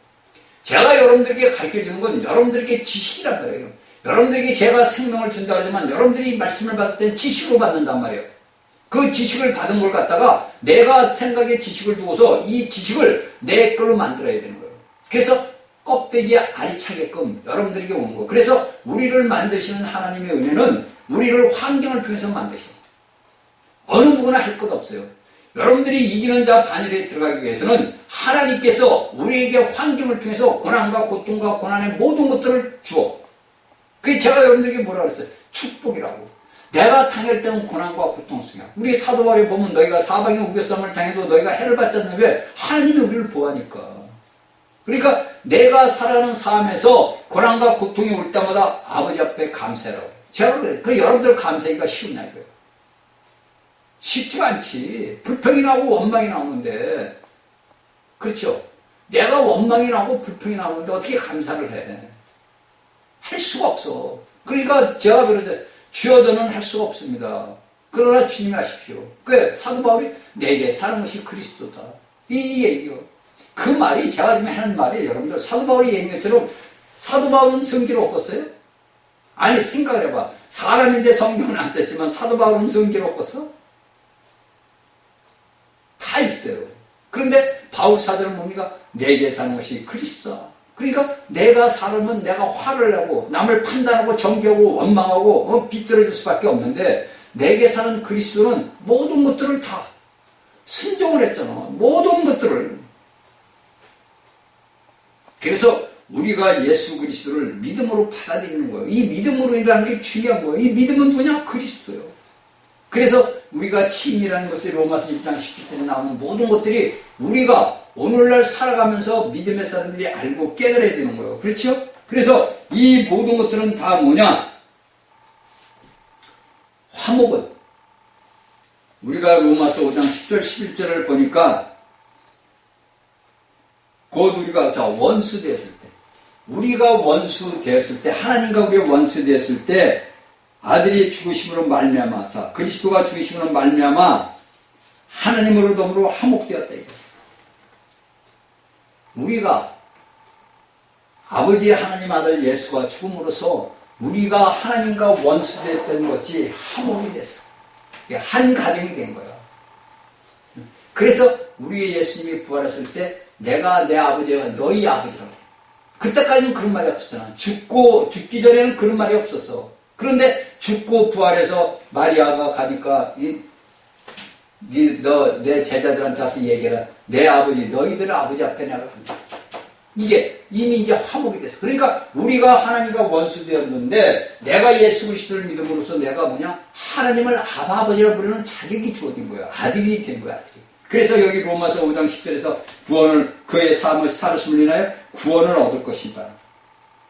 제가 여러분들에게 가르쳐주는 건 여러분들에게 지식이란 말이에요. 여러분들에게 제가 생명을 준다 그러지만 여러분들이 말씀을 받을 땐 지식으로 받는단 말이에요. 그 지식을 받은 걸 갖다가 내가 생각에 지식을 두고서 이 지식을 내 걸로 만들어야 되는 거예요. 그래서 껍데기에 알이 차게끔 여러분들에게 오는 거예요. 그래서 우리를 만드시는 하나님의 은혜는 우리를 환경을 통해서 만드셔요. 어느 누구나 할 것 없어요. 여러분들이 이기는 자 반열에 들어가기 위해서는 하나님께서 우리에게 환경을 통해서 고난과 고통과 고난의 모든 것들을 주어. 그게 제가 여러분들에게 뭐라 그랬어요? 축복이라고. 내가 당할 때는 고난과 고통 속이야. 우리 사도 바울에 보면 너희가 사방의 우겨쌈을 당해도 너희가 해를 받지 않는 왜? 하나님이 우리를 보호하니까. 그러니까 내가 살아가는 삶에서 고난과 고통이 올 때마다 아버지 앞에 감사라고. 제가 그래. 그 여러분들 감사하기가 쉬우냐 이거예요. 쉽지가 않지. 불평이 나고 원망이 나오는데. 그렇죠? 내가 원망이 나고 불평이 나오는데 어떻게 감사를 해? 할 수가 없어. 그러니까 제가 그러죠. 주여 저는 할 수가 없습니다. 그러나 주님이 하십시오. 그 사도 바울이 내게 사는 것이 그리스도다. 이 얘기요. 그 말이 제가 지금 하는 말이 여러분들 사도 바울이 얘기한 것처럼 사도 바울은 성기로 엎었어요? 아니 생각을 해봐. 사람인데 성경은 안 썼지만 사도 바울은 성기로 엎었어? 다 있어요. 그런데 바울 사도는 뭡니까? 내게 사는 것이 그리스도다. 그러니까 내가 살면 내가 화를 내고 남을 판단하고 정죄하고 원망하고 비뚤어질 수밖에 없는데 내게 사는 그리스도는 모든 것들을 다 순종을 했잖아. 모든 것들을. 그래서 우리가 예수 그리스도를 믿음으로 받아들이는 거예요. 이 믿음으로라는 게 중요한 거예요. 이 믿음은 뭐냐? 그리스도예요. 그래서 우리가 치임이라는 것이 로마서 1장 17절에 나오는 모든 것들이 우리가 오늘날 살아가면서 믿음의 사람들이 알고 깨달아야 되는 거예요. 그렇죠? 그래서 이 모든 것들은 다 뭐냐? 화목은 우리가 로마서 5장 10절 11절을 보니까 곧 우리가 원수 되었을 때 우리가 원수 되었을 때 하나님과 우리가 원수 되었을 때 아들이 죽으심으로 말미암아 그리스도가 죽으심으로 말미암아 하나님으로 더불어 화목되었다 이거. 우리가 아버지 하나님 아들 예수가 죽음으로써 우리가 하나님과 원수됐던 것이 화목이 됐어. 한 가정이 된 거야. 그래서 우리의 예수님이 부활했을 때 내가 내 아버지가 너희 아버지라고. 그때까지는 그런 말이 없었잖아. 죽기 전에는 그런 말이 없었어. 그런데 죽고 부활해서 마리아가 가니까 내 제자들한테 와서 얘기해라. 내 아버지, 너희들 아버지 앞에 내가 간다. 이게 이미 이제 화목이 됐어. 그러니까 우리가 하나님과 원수되었는데 내가 예수 그리스도를 믿음으로써 내가 뭐냐? 하나님을 아버지라 부르는 자격이 주어진 거야. 아들이 된 거야, 아들이. 그래서 여기 로마서 5장 10절에서 구원을 그의 삶을 살으심을 인하여 구원을 얻을 것이다.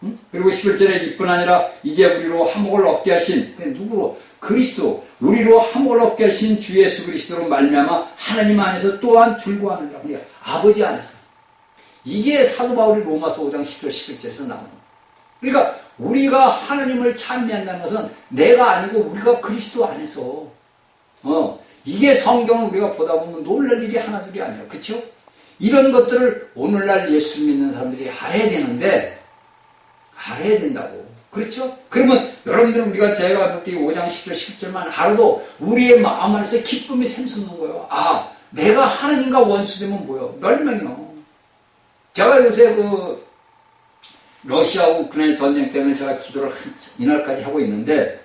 응? 그리고 11절에 이뿐 아니라 이제 우리로 화목을 얻게 하신 누구로? 그리스도. 우리로 화목을 얻게 하신 주 예수 그리스도로 말미암아 하나님 안에서 또한 줄구하느니라. 그러니까 아버지 안에서. 이게 사도 바울이 로마서 5장 10절 11절에서 나오는 거예요. 그러니까 우리가 하나님을 찬미한다는 것은 내가 아니고 우리가 그리스도 안에서 이게 성경을 우리가 보다 보면 놀랄 일이 하나둘이 아니에요. 그렇죠? 이런 것들을 오늘날 예수 믿는 사람들이 알아야 되는데, 알아야 된다고. 그렇죠? 그러면 여러분들 우리가 제가 볼 때 5장 10절 11절만 알아도 우리의 마음 안에서 기쁨이 샘솟는 거예요. 아, 내가 하나님과 원수되면 뭐예요? 멸망이요. 제가 요새 러시아 우크라이나 전쟁 때문에 제가 기도를 이날까지 하고 있는데,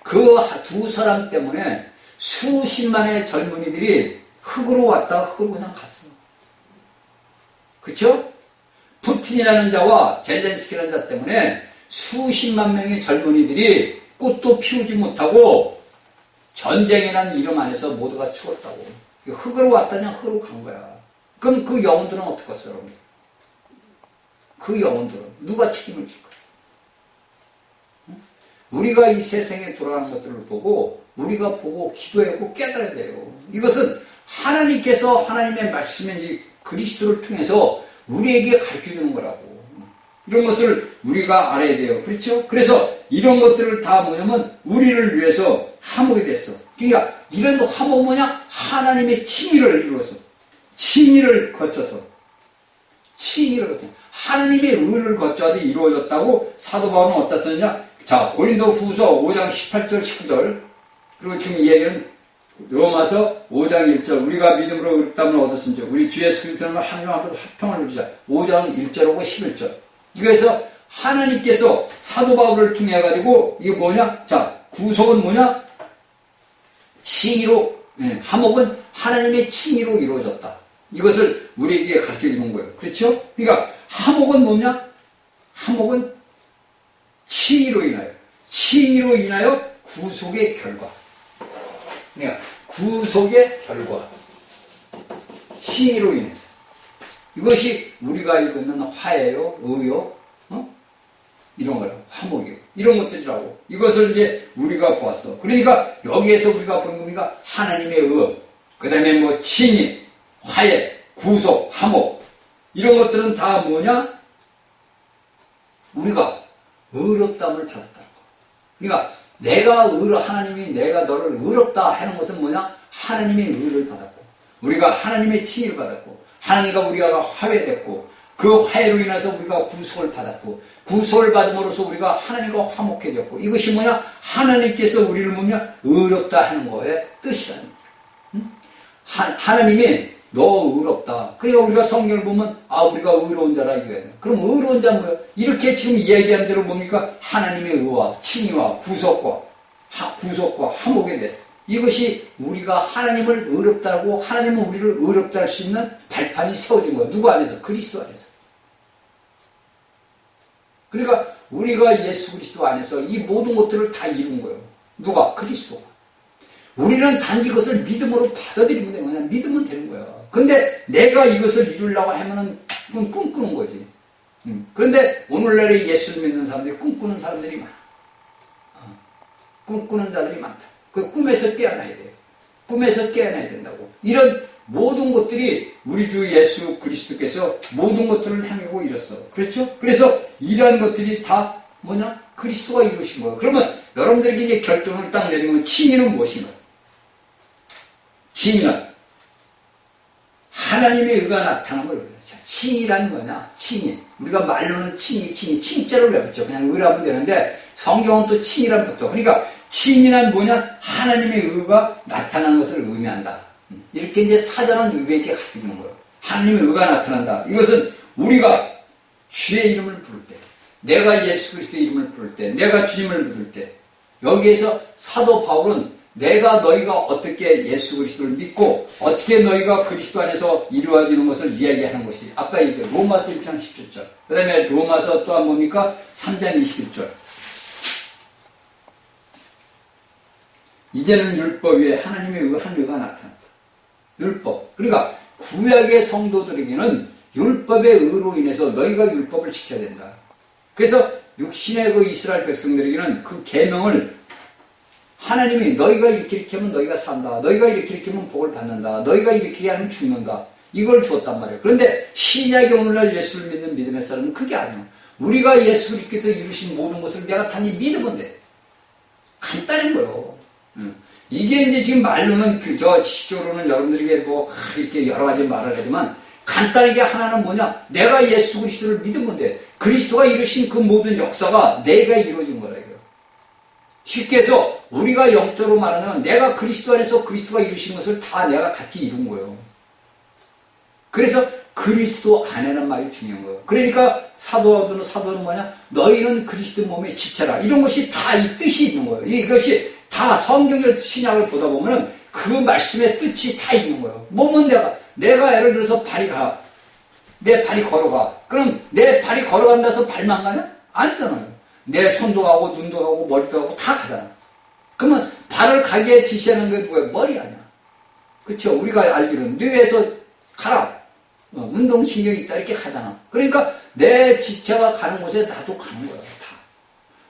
그 두 사람 때문에 수십만의 젊은이들이 흙으로 왔다가 흙으로 그냥 갔어요. 그쵸? 푸틴이라는 자와 젤렌스키라는 자 때문에 수십만 명의 젊은이들이 꽃도 피우지 못하고 전쟁이라는 이름 안에서 모두가 죽었다고. 흙으로 왔다냐 흙으로 간 거야. 그럼 그 영혼들은 어떻게 했어요, 여러분? 그 영혼들은 누가 책임을 질 거야? 우리가 이 세상에 돌아가는 것들을 보고 우리가 보고 기도하고 깨달아야 돼요. 이것은 하나님께서 하나님의 말씀인 그리스도를 통해서 우리에게 가르쳐주는 거라고. 이런 것을 우리가 알아야 돼요. 그렇죠? 그래서 이런 것들을 다 뭐냐면 우리를 위해서 화목이 됐어. 그러니까 이런 화목은 뭐냐? 하나님의 칭의를 이루어서, 칭의를 거쳐서, 하나님의 의를 거쳐서 이루어졌다고 사도 바울은 어디다 썼냐? 자, 고린도 후서 5장 18절 19절, 그리고 지금 이 얘기는 로마서 5장 1절, 우리가 믿음으로 의롭다함을 얻었은지 우리 주 예수 그리스도는 하나님 앞에서 화평을 누리자. 5장 1절하고 11절. 이거에서 하나님께서 사도 바울을 통해 가지고 이게 뭐냐? 자, 구속은 뭐냐? 칭의로, 화목은 하나님의 칭의로 이루어졌다. 이것을 우리에게 가르쳐 주는 거예요. 그렇죠? 그러니까 화목은 뭐냐? 화목은 칭의로 인하여 구속의 결과. 그러니까 구속의 결과, 칭의로 인해서. 이것이 우리가 읽는 화예요, 의요, 이런 거예요. 화목이요. 이런 것들이라고. 이것을 이제 우리가 보았어. 그러니까 여기에서 우리가 보는 겁니까? 하나님의 의, 그 다음에 뭐 칭의, 화해, 구속, 화목. 이런 것들은 다 뭐냐? 우리가 의롭다함을 받았다는 거. 그러니까 하나님이 내가 너를 의롭다 하는 것은 뭐냐? 하나님의 의를 받았고, 우리가 하나님의 칭의를 받았고, 하나님과 우리가 화해됐고, 그 화해로 인해서 우리가 구속을 받았고, 구속을 받음으로써 우리가 하나님과 화목해졌고, 이것이 뭐냐? 하나님께서 우리를 뭐냐? 의롭다 하는 거의 뜻이라는 거예요. 하나님이 너 의롭다. 그러니까 우리가 성경을 보면 우리가 의로운 자라 이거예요. 그럼 의로운 자는 뭐예요? 이렇게 지금 이야기한 대로 뭡니까? 하나님의 의와 칭의와 구속과 화목에 대해서 이것이 우리가 하나님을 의롭다고, 하나님은 우리를 의롭다 할 수 있는 발판이 세워진 거예요. 누구 안에서? 그리스도 안에서. 그러니까 우리가 예수 그리스도 안에서 이 모든 것들을 다 이룬 거예요. 누가? 그리스도가. 우리는 단지 그것을 믿음으로 받아들이면 되는 거야. 믿으면 되는 거야. 근데 내가 이것을 이루려고 하면은 그건 꿈꾸는 거지. 그런데 오늘날에 예수를 믿는 사람들이 꿈꾸는 사람들이 많아. 꿈꾸는 자들이 많다. 그 꿈에서 깨어나야 돼요. 꿈에서 깨어나야 된다고. 이런 모든 것들이 우리 주 예수 그리스도께서 모든 것들을 향하고 이뤘어. 그렇죠? 그래서 이러한 것들이 다 뭐냐? 그리스도가 이루신 거예요. 그러면 여러분들에게 이제 결정을 딱 내리면 칭의는 무엇인가? 칭의는 하나님의 의가 나타남을 그래요. 칭의란 뭐냐? 칭의. 우리가 말로는 칭자로 외웠죠. 그냥 의라면 되는데 성경은 또 칭의란 붙어. 그러니까 칭의란 뭐냐? 하나님의 의가 나타나는 것을 의미한다. 이렇게 이제 사전은 우리에게 가르쳐주는 거예요. 하나님의 의가 나타난다. 이것은 우리가 주의 이름을 부를 때, 내가 예수 그리스도의 이름을 부를 때, 내가 주님을 부를 때, 여기에서 사도 바울은 내가 너희가 어떻게 예수 그리스도를 믿고 어떻게 너희가 그리스도 안에서 이루어지는 것을 이야기하는 것이 아까 얘기했죠. 로마서 1장 17절. 그 다음에 로마서 또한 뭡니까? 3장 21절. 이제는 율법 위에 하나님의 한 의가 나타난다. 율법. 그러니까 구약의 성도들에게는 율법의 의로 인해서 너희가 율법을 지켜야 된다. 그래서 육신의 그 이스라엘 백성들에게는 그 계명을 하나님이 너희가 이렇게 하면 너희가 산다. 너희가 이렇게 하면 복을 받는다. 너희가 이렇게 하면 죽는다. 이걸 주었단 말이에요. 그런데 신약의 오늘날 예수를 믿는 믿음의 사람은 그게 아니에요. 우리가 예수 그리스도께서 이루신 모든 것을 내가 단지 믿으면 돼. 간단한 거예요. 이게 이제 지금 말로는 시조로는 여러분들에게 뭐 이렇게 여러 가지 말을 하지만 간단하게 하나는 뭐냐? 내가 예수 그리스도를 믿으면 돼. 그리스도가 이루신 그 모든 역사가 내가 이루어진 거라 이거예요. 쉽게 해서 우리가 영적으로 말하면 내가 그리스도 안에서 그리스도가 이루신 것을 다 내가 같이 이룬 거예요. 그래서 그리스도 안에는 말이 중요한 거예요. 그러니까 사도는 뭐냐? 너희는 그리스도 몸의 지체라. 이런 것이 다 이 뜻이 있는 거예요. 이것이 다 성경의 신약을 보다 보면 그 말씀의 뜻이 다 있는 거예요. 몸은 내가 예를 들어서 내 발이 걸어가. 그럼 내 발이 걸어간다 해서 발만 가냐? 아니잖아요. 내 손도 가고 눈도 가고 머리도 가고 다 가잖아. 그러면 발을 가게 지시하는 게 누구야? 머리 아니야. 그렇죠? 우리가 알기로는 뇌에서 가라. 운동신경이 있다 이렇게 가잖아. 그러니까 내 지체가 가는 곳에 나도 가는 거야. 다.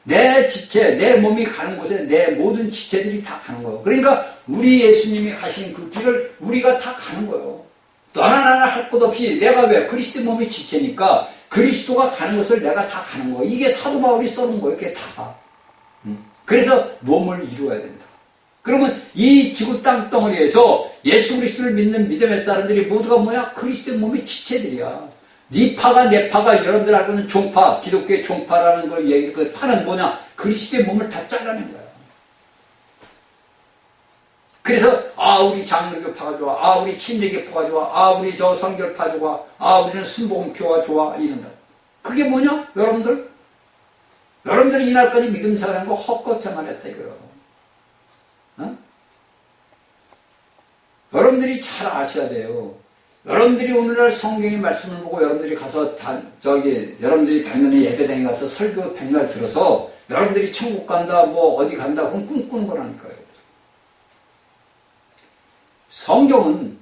내 지체, 내 몸이 가는 곳에 내 모든 지체들이 다 가는 거예요. 그러니까 우리 예수님이 가신 그 길을 우리가 다 가는 거예요. 너나 나나 할 것 없이 내가 왜? 그리스도 몸이 지체니까 그리스도가 가는 것을 내가 다 가는 거예요. 이게 사도 바울이 써놓은 거예요. 이게 다. 그래서 몸을 이루어야 된다. 그러면 이 지구 땅덩어리에서 예수 그리스도를 믿는 믿음의 사람들이 모두가 뭐야? 그리스도의 몸의 지체들이야. 네 파가 내 파가 여러분들 알고 있는 종파, 기독교의 종파라는 걸 얘기해서 그 파는 뭐냐? 그리스도의 몸을 다 잘라낸 거야. 그래서 우리 장로교파가 좋아, 우리 침례교파가 좋아, 우리 저 성결파 좋아, 우리는 순복음교가 좋아 이런다. 그게 뭐냐? 여러분들이 이날까지 믿음 생활한 거 헛것 생활했다 이거예요. 여러분들이 잘 아셔야 돼요. 여러분들이 오늘날 성경의 말씀을 보고 여러분들이 가서 여러분들이 당연히 예배당에 가서 설교 백날 들어서 여러분들이 천국 간다, 뭐 어디 간다, 그건 꿈꾸는 거라니까요. 성경은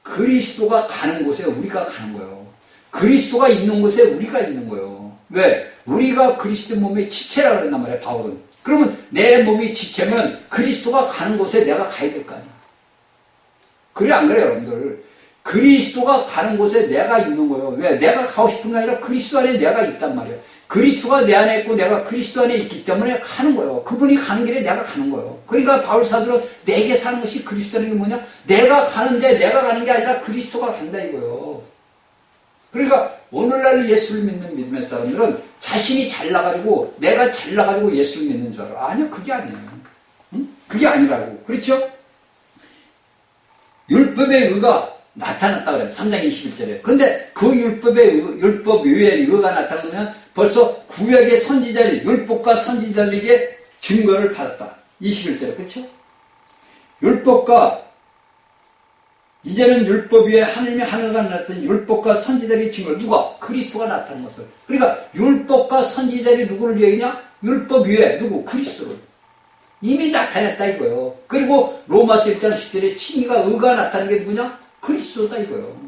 그리스도가 가는 곳에 우리가 가는 거예요. 그리스도가 있는 곳에 우리가 있는 거예요. 왜? 우리가 그리스도 몸의 지체라 그랬단 말이에요, 바울은. 그러면 내 몸이 지체면 그리스도가 가는 곳에 내가 가야 될 거 아니야. 그래, 안 그래요, 여러분들? 그리스도가 가는 곳에 내가 있는 거예요. 왜? 내가 가고 싶은 게 아니라 그리스도 안에 내가 있단 말이에요. 그리스도가 내 안에 있고 내가 그리스도 안에 있기 때문에 가는 거예요. 그분이 가는 길에 내가 가는 거예요. 그러니까 바울 사도는 내게 사는 것이 그리스도라는 게 뭐냐? 내가 가는데 내가 가는 게 아니라 그리스도가 간다 이거예요. 그러니까 오늘날 예수를 믿는 믿음의 사람들은 자신이 잘나가지고 내가 잘나가지고 예수를 믿는 줄 알아. 아니요, 그게 아니에요. 그게 아니라고. 그렇죠? 율법의 의가 나타났다 그래요. 3장 21절에. 근데 그 율법 외에 의가 나타나면 벌써 구약의 선지자들이, 율법과 선지자들에게 증거를 받았다. 21절에. 그렇죠? 이제는 율법 위에 하나님의 하늘과 나타난 율법과 선지자들의 증거를 누가? 그리스도가 나타난 것을. 그러니까 율법과 선지자들이 누구를 얘기냐? 율법 위에 누구? 그리스도를. 이미 나타냈다 이거예요. 그리고 로마서 1장 10절에 칭의가 의가 나타나는 게 누구냐? 그리스도다 이거예요.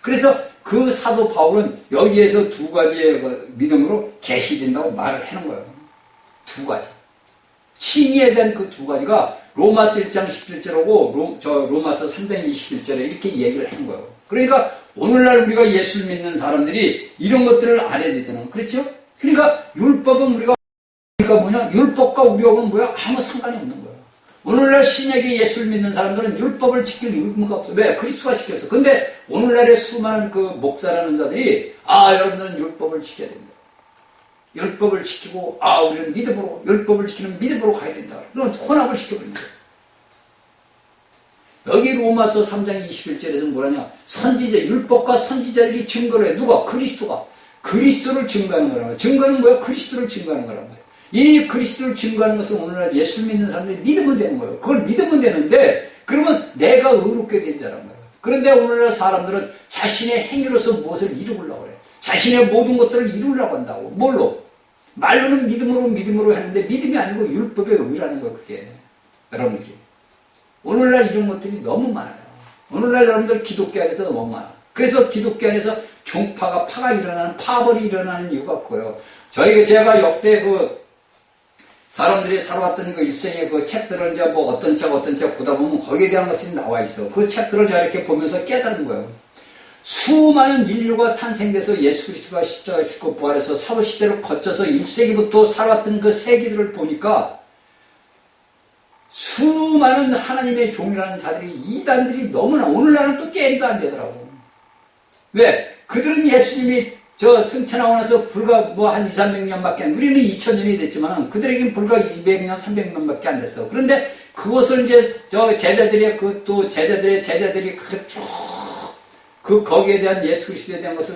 그래서 그 사도 바울은 여기에서 두 가지의 믿음으로 계시된다고 말을 해놓은 거예요. 두 가지. 칭의에 대한 그 두 가지가 로마서 1장 17절하고 로마서 3장 21절에 이렇게 얘기를 한 거예요. 그러니까 오늘날 우리가 예수를 믿는 사람들이 이런 것들을 알아야 되잖아요. 그렇죠? 그러니까 율법은 우리가 뭐냐? 율법과 우리하고는 뭐야? 아무 상관이 없는 거예요. 오늘날 신약의 예수를 믿는 사람들은 율법을 지킬 의무가 없어. 왜? 그리스도가 지켰어. 근데 오늘날의 수많은 그 목사라는 자들이 여러분들은 율법을 지켜야 된다. 율법을 지키고 우리는 믿음으로 율법을 지키는 믿음으로 가야 된다. 그럼 혼합을 시켜버린 거예요. 여기 로마서 3장 21절에서 뭐라냐? 율법과 선지자들이 증거를 해. 누가? 그리스도가. 그리스도를 증거하는 거란 말이야. 증거는 뭐야? 그리스도를 증거하는 거란 말이야. 이 그리스도를 증거하는 것은 오늘날 예수 믿는 사람들이 믿으면 되는 거예요. 그걸 믿으면 되는데 그러면 내가 의롭게 된 자란 말이에요. 그런데 오늘날 사람들은 자신의 행위로서 무엇을 이루려고 그래. 자신의 모든 것들을 이루려고 한다고. 뭘로? 말로는 믿음으로 했는데 믿음이 아니고 율법의 의라는 거예요. 그게. 여러분들이. 오늘날 이런 것들이 너무 많아요. 오늘날 여러분들 기독교 안에서 너무 많아. 그래서 기독교 안에서 파가 일어나는, 파벌이 일어나는 이유가 없고요. 제가 역대 사람들이 살아왔던 그 일생의 그 책들을 이제 뭐 어떤 책 보다 보면 거기에 대한 것이 나와 있어. 그 책들을 제가 이렇게 보면서 깨달은 거예요. 수많은 인류가 탄생돼서 예수 그리스도가 십자가에 죽고 부활해서 사도시대를 거쳐서 1세기부터 살아왔던 그 세기들을 보니까 수많은 하나님의 종이라는 자들이 이단들이 너무나 오늘날은 또 게임도 안 되더라고. 왜? 그들은 예수님이 저 승천하고 나서 불과 뭐 한 2, 300년밖에 우리는 2000년이 됐지만 그들에겐 불과 200년, 300년밖에 안 됐어. 그런데 그것을 이제 저 제자들의 그 또 제자들의 제자들이 그 거기에 대한 예수 그리스도에 대한 것을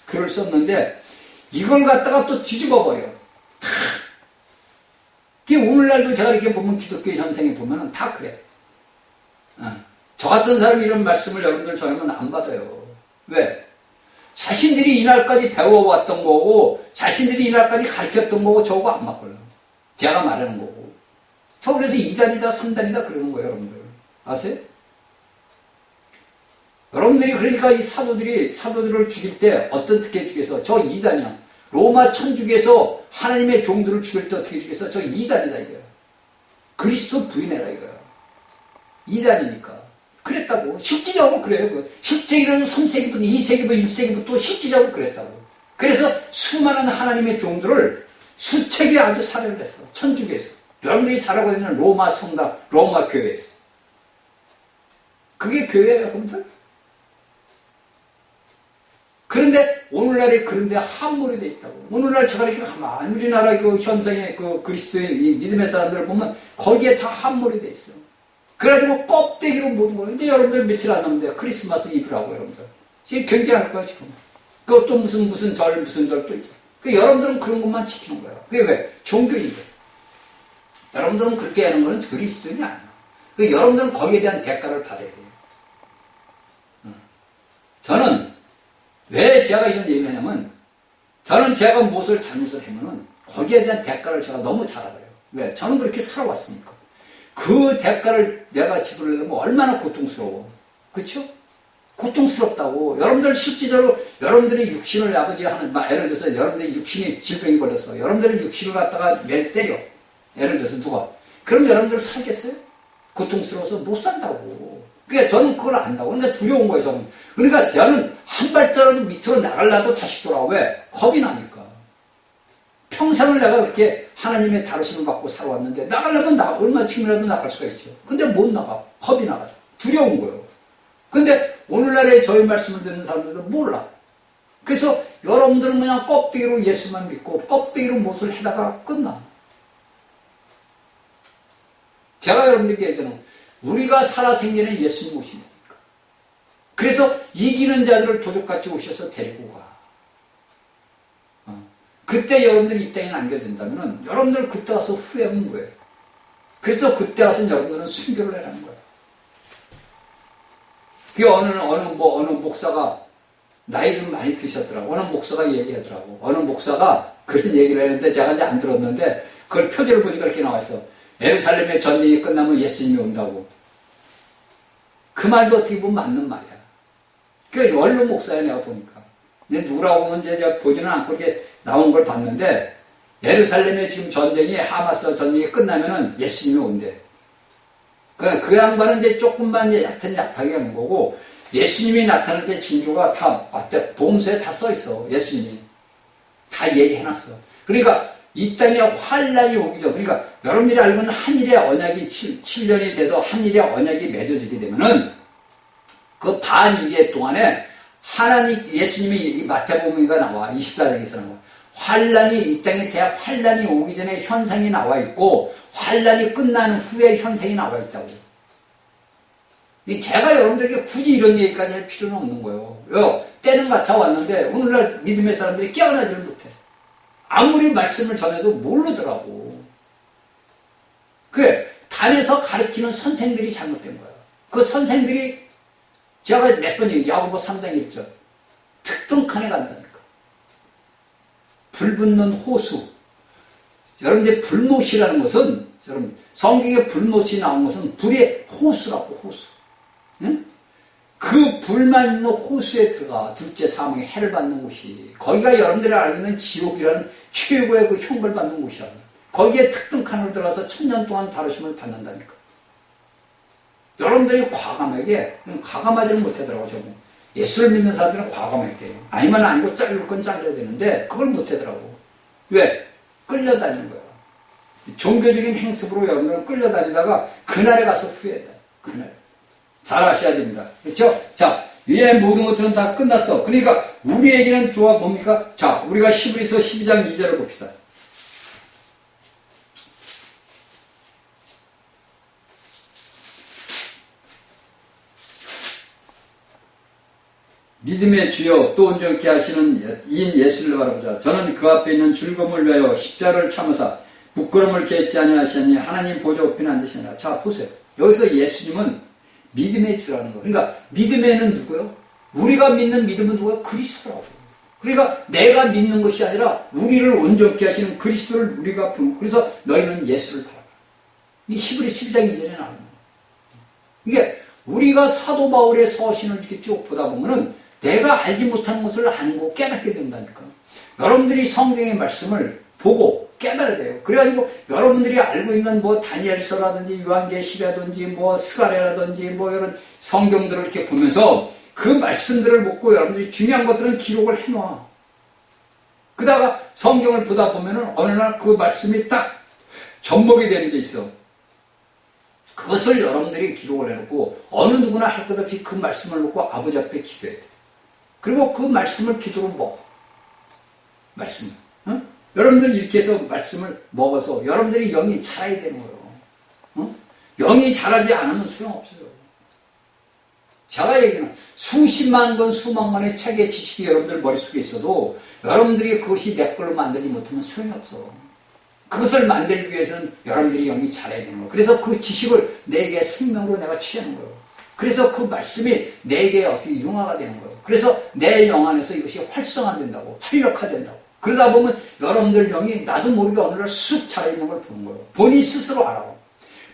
글을 썼는데 이걸 갖다가 또 뒤집어 버려. 오늘날도 제가 이렇게 보면 기독교 현상에 보면은 다 그래. 저 같은 사람이 이런 말씀을 여러분들 전하면 안 받아요. 왜? 자신들이 이날까지 배워왔던 거고 자신들이 이날까지 가르쳤던 거고 저거 안 맞고요. 제가 말하는 거고. 저 그래서 2단이다 3단이다 그러는 거예요. 여러분들 아세요? 여러분들이 그러니까 이 사도들을 죽일 때 어떻게 죽여서 저 2단이야. 로마 천주교에서 하나님의 종들을 죽일 때 어떻게 죽여서 저 2단이다 이거야. 그리스도 부인해라 이거야. 2단이니까. 그랬다고. 실질적으로 그래요. 실제로는 3세기부터 2세기부터 1세기부터 실질적으로 그랬다고. 그래서 수많은 하나님의 종들을 수책에 아주 살해를 했어. 천주교에서. 여러분들이 살아가고 있는 로마 성당, 로마 교회에서. 그게 교회예요, 여러분들? 그런데 오늘날에 그런데 함몰이 돼 있다고. 오늘날 제가 이렇게 가만히 우리나라 그 현상의 그 그리스도의 이 믿음의 사람들을 보면 거기에 다 함몰이 돼 있어요. 그래가지고 껍데기로 모든 걸. 이제 여러분들 며칠 안 남는데 크리스마스 이브라고 여러분들. 지금 경쟁할 거야, 지금. 그것도 무슨 절 또 있죠. 여러분들은 그런 것만 지키는 거예요. 그게 왜? 종교인데. 여러분들은 그렇게 하는 거는 그리스도인이 아니야. 여러분들은 거기에 대한 대가를 받아야 돼요. 저는 왜 제가 이런 얘기를 하냐면 저는 제가 무엇을 잘못을 하면은 거기에 대한 대가를 제가 너무 잘 알아요. 왜? 저는 그렇게 살아왔으니까. 그 대가를 내가 지불하려면 얼마나 고통스러워. 그쵸? 고통스럽다고. 여러분들 실질적으로 여러분들이 육신을 아버지 하는, 예를 들어서 여러분들이 육신이 질병이 걸렸어. 여러분들이 육신을 갖다가 매일 때려. 예를 들어서 누가. 그럼 여러분들 살겠어요? 고통스러워서 못 산다고. 그러니까 저는 그걸 안다고. 그러니까 두려운 거예요, 저는. 그러니까 저는 한 발자라도 밑으로 나가려도 다시 돌아와. 왜? 겁이 나니까. 평생을 내가 그렇게 하나님의 다루심을 받고 살아왔는데 나가려면 얼마 쯤이라도 나갈 수가 있죠. 근데 못 나가. 겁이 나가죠. 두려운 거예요. 근데 오늘날에 저희 말씀을 듣는 사람들은 몰라. 그래서 여러분들은 그냥 껍데기로 예수만 믿고 껍데기로 무엇을 하다가 끝나. 제가 여러분들께 예전에 우리가 살아 생기는 예수님 오십니까? 그래서 이기는 자들을 도둑같이 오셔서 데리고 가. 그때 여러분들이 이 땅에 남겨진다면 여러분들 그때 와서 후회하는 거예요. 그래서 그때 와서 여러분들은 순교를 해라는 거예요. 그 어느 목사가 나이 좀 많이 드셨더라고. 어느 목사가 얘기하더라고. 어느 목사가 그런 얘기를 했는데 제가 이제 안 들었는데 그걸 표지를 보니까 이렇게 나와있어. 예루살렘의 전쟁이 끝나면 예수님이 온다고. 그 말도 어떻게 보면 맞는 말이야. 그 원로 목사야 내가 보니까. 근데 누구라고 보면 이제 제가 보지는 않고 이렇게 나온 걸 봤는데 예루살렘의 지금 전쟁이 하마스 전쟁이 끝나면은 예수님이 온대. 그 양반은 이제 조금만 이제 얕은 약하게 하는 거고 예수님이 나타날 때 징조가 다 맞대. 보험서에 다 써 있어. 예수님이 다 얘기해놨어. 그러니까 이 땅에 환란이 오기 전, 그러니까 여러분들이 알고 있는 한일의 언약이 7년이 돼서 한일의 언약이 맺어지게 되면은 그 반일의 동안에 하나님, 예수님이 마태복음가 나와. 24장에서 나와. 환란이, 이 땅에 대학 환란이 오기 전에 현상이 나와 있고, 환란이 끝난 후에 현상이 나와 있다고. 제가 여러분들에게 굳이 이런 얘기까지 할 필요는 없는 거예요. 때는 같아 왔는데, 오늘날 믿음의 사람들이 깨어나지를 못해. 아무리 말씀을 전해도 모르더라고. 그래, 단에서 가르치는 선생들이 잘못된 거야. 그 선생들이 제가 몇 번 얘기해. 야고보 3장 1절. 특등칸에 간다니까. 불 붙는 호수. 여러분들 불못이라는 것은, 여러분, 성경에 불못이 나온 것은 불의 호수라고, 호수. 응? 그 불만 있는 호수에 들어가. 둘째 사망의 해를 받는 곳이. 거기가 여러분들이 알고 있는 지옥이라는 최고의 그 형벌 받는 곳이야. 거기에 특등칸으로 들어가서 1000년 동안 다루심을 받는다니까. 여러분들이 과감하지는 못하더라고, 저거. 예수를 믿는 사람들은 과감하게. 아니면 아니고 자를 건 잘려야 되는데, 그걸 못하더라고. 왜? 끌려다니는 거야. 종교적인 행습으로 여러분들은 끌려다니다가, 그날에 가서 후회한다. 그날. 잘 아셔야 됩니다. 그렇죠? 자, 이 모든 것들은 다 끝났어. 그러니까 우리에게는 좋아 뭡니까? 자, 우리가 히브리서 12장 2절을 봅시다. 믿음의 주여 또 온전케 하시는 이인 예수를 바라보자. 저는 그 앞에 있는 즐거움을 위하여 십자가를 참으사 부끄러움을 개했지 아니하시니 하나님 보좌 우편에 앉으시니라. 자, 보세요. 여기서 예수님은 믿음의 주라는 거. 그러니까 믿음에는 누구요? 우리가 믿는 믿음은 누구요? 그리스도라고. 그러니까 내가 믿는 것이 아니라 우리를 온전케 하시는 그리스도를 우리가 부르고, 그래서 너희는 예수를 바라봐. 이 히브리 12장 2절에 나오는 거예요. 이게 우리가 사도 바울의 서신을 이렇게 쭉 보다 보면은 내가 알지 못하는 것을 알고 깨닫게 된다니까. 여러분들이 성경의 말씀을 보고 깨달아야 돼요. 그래가지고 여러분들이 알고 있는 뭐 다니엘서라든지 요한계시라든지 뭐 스가랴라든지 뭐 이런 성경들을 이렇게 보면서 그 말씀들을 보고 여러분들이 중요한 것들은 기록을 해놔. 그러다가 성경을 보다 보면은 어느 날 그 말씀이 딱 접목이 되는 게 있어. 그것을 여러분들이 기록을 해놓고 어느 누구나 할 것 없이 그 말씀을 놓고 아버지 앞에 기도해야 돼. 그리고 그 말씀을 기도로 먹어. 말씀을. 응? 여러분들 이렇게 해서 말씀을 먹어서 여러분들이 영이 자라야 되는 거예요. 응? 영이 자라지 않으면 소용없어요. 제가 얘기는 수십만 권, 수만만의 책의 지식이 여러분들 머릿속에 있어도 여러분들이 그것이 내 걸로 만들지 못하면 소용이 없어. 그것을 만들기 위해서는 여러분들이 영이 자라야 되는 거예요. 그래서 그 지식을 내게 생명으로 내가 취하는 거예요. 그래서 그 말씀이 내게 어떻게 융화가 되는 거예요. 그래서 내 영 안에서 이것이 활성화된다고, 활력화된다고. 그러다 보면 여러분들 영이 나도 모르게 어느 날 쑥 자라있는 걸 보는 거예요. 본인 스스로 알아.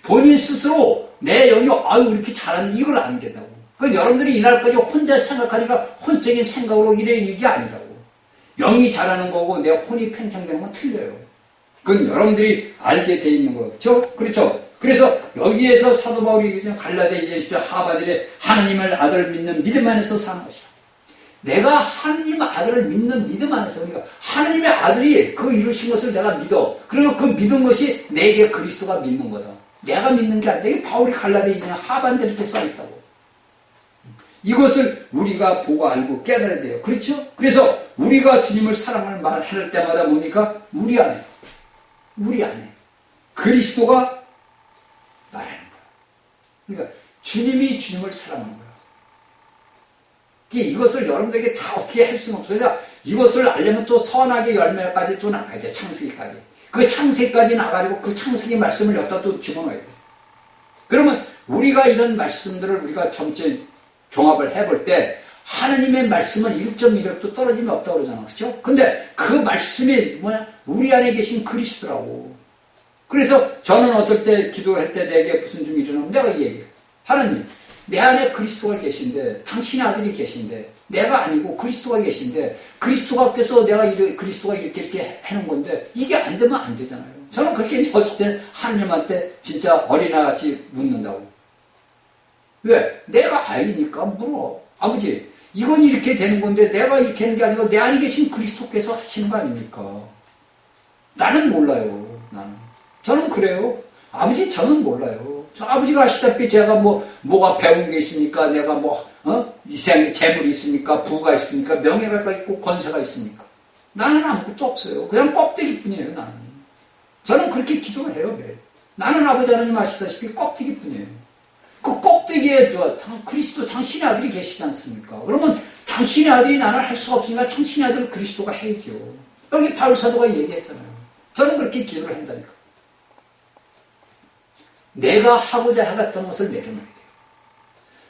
본인 스스로 내 영이 아유 이렇게 자랐는데 이걸 안 된다고. 그러니까 여러분들이 이날까지 혼자 생각하니까 혼적인 생각으로 이래 이게 아니라고. 영이 자라는 거고 내 혼이 팽창되는 건 틀려요. 그건 여러분들이 알게 돼 있는 거예요. 그렇죠? 그렇죠? 그래서 여기에서 사도 바울이 얘기하죠. 갈라디아 2장 10절 하바들의 하나님을 아들을 믿는 믿음 안에서 사는 것이야. 내가 하나님 아들을 믿는 믿음 안에서, 그러니까 하나님의 아들이 그 이루신 것을 내가 믿어. 그리고 그 믿은 것이 내게 그리스도가 믿는 거다. 내가 믿는 게 아니라, 이게 바울이 갈라디아 2장 하반절에 이렇게 써있다고. 이것을 우리가 보고 알고 깨달아야 돼요. 그렇죠? 그래서 우리가 주님을 사랑을 말할 때마다 뭡니까? 우리 안에 그리스도가 말하는 거야. 그러니까 주님이 주님을 사랑하는 거야. 이것을 여러분들에게 다 어떻게 할 수는 없어요. 이것을 알려면 또 선악의 열매까지 또 나가야 돼. 창세기까지. 그 창세기까지 나가지고 그 창세기 말씀을 여기다 또 집어넣어야 돼. 그러면 우리가 이런 말씀들을 우리가 전체 종합을 해볼 때 하나님의 말씀은 1.1획도 떨어짐이 없다고 그러잖아. 그렇죠? 근데 그 말씀이 뭐야? 우리 안에 계신 그리스도라고. 그래서 저는 어떨 때 기도할 때 내게 무슨 중이 일어나면 내가 얘기해. 하나님, 내 안에 그리스도가 계신데, 당신의 아들이 계신데, 내가 아니고 그리스도가 계신데, 그리스도가께서 그리스도가 이렇게 해놓은 건데, 이게 안 되면 안 되잖아요. 저는 그렇게 어쨌든 하나님한테 진짜 어린아이같이 묻는다고. 왜? 내가 아이니까 물어. 아버지, 이건 이렇게 되는 건데, 내가 이렇게 하는 게 아니고, 내 안에 계신 그리스도께서 하시는 거 아닙니까? 나는 몰라요, 나는. 저는 그래요. 아버지, 저는 몰라요. 아버지가 아시다시피 제가 뭐가 배운 게 있습니까? 내가 이 생에 재물이 있습니까? 부가 있습니까? 명예가 있고 권세가 있습니까? 나는 아무것도 없어요. 그냥 껍데기 뿐이에요, 나는. 저는 그렇게 기도를 해요, 매일. 나는 아버지 하나님 아시다시피 껍데기 뿐이에요. 그 껍데기에 그리스도 당신의 아들이 계시지 않습니까? 그러면 당신의 아들이 나는 할 수가 없으니까 당신의 아들을 그리스도가 해야죠. 여기 바울 사도가 얘기했잖아요. 저는 그렇게 기도를 한다니까. 내가 하고자 하겠던 것을 내려놔야 돼요.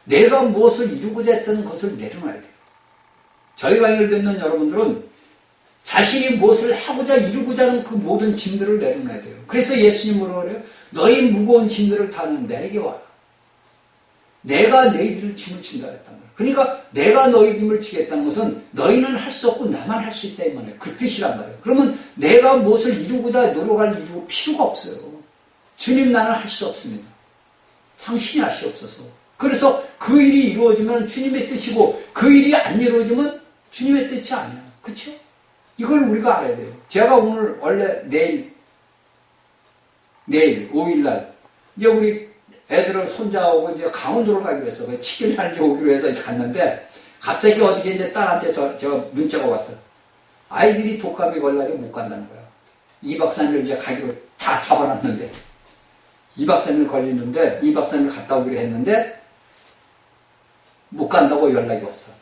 내가 무엇을 이루고자 했던 것을 내려놔야 돼요. 저희 강의를 듣는 여러분들은 자신이 무엇을 하고자 이루고자 하는 그 모든 짐들을 내려놔야 돼요. 그래서 예수님 뭐라고 그래요? 너희 무거운 짐들을 다는 내게 와라. 내가 너희들을 짐을 진다 했단 말이에요. 그러니까 내가 너희 짐을 지겠다는 것은 너희는 할 수 없고 나만 할 수 있다 이 말이에요. 그 뜻이란 말이에요. 그러면 내가 무엇을 이루고자 노력할 이유가 필요가 없어요. 주님, 나는 할 수 없습니다. 당신이 하시옵소서. 그래서 그 일이 이루어지면 주님의 뜻이고 그 일이 안 이루어지면 주님의 뜻이 아니야. 그렇죠? 이걸 우리가 알아야 돼요. 제가 오늘 원래 내일 5일날 이제 우리 애들을 손자하고 이제 강원도로 가기로 했어. 7일날 이제 오기로 해서 갔는데 갑자기 어저께 이제 딸한테 저 문자가 왔어. 아이들이 독감이 걸려가지고 못 간다는 거야. 2박 3일 이제 가기로 다 잡아놨는데 2박 3일 걸리는데 2박 3일 갔다 오기로 했는데 못 간다고 연락이 왔어.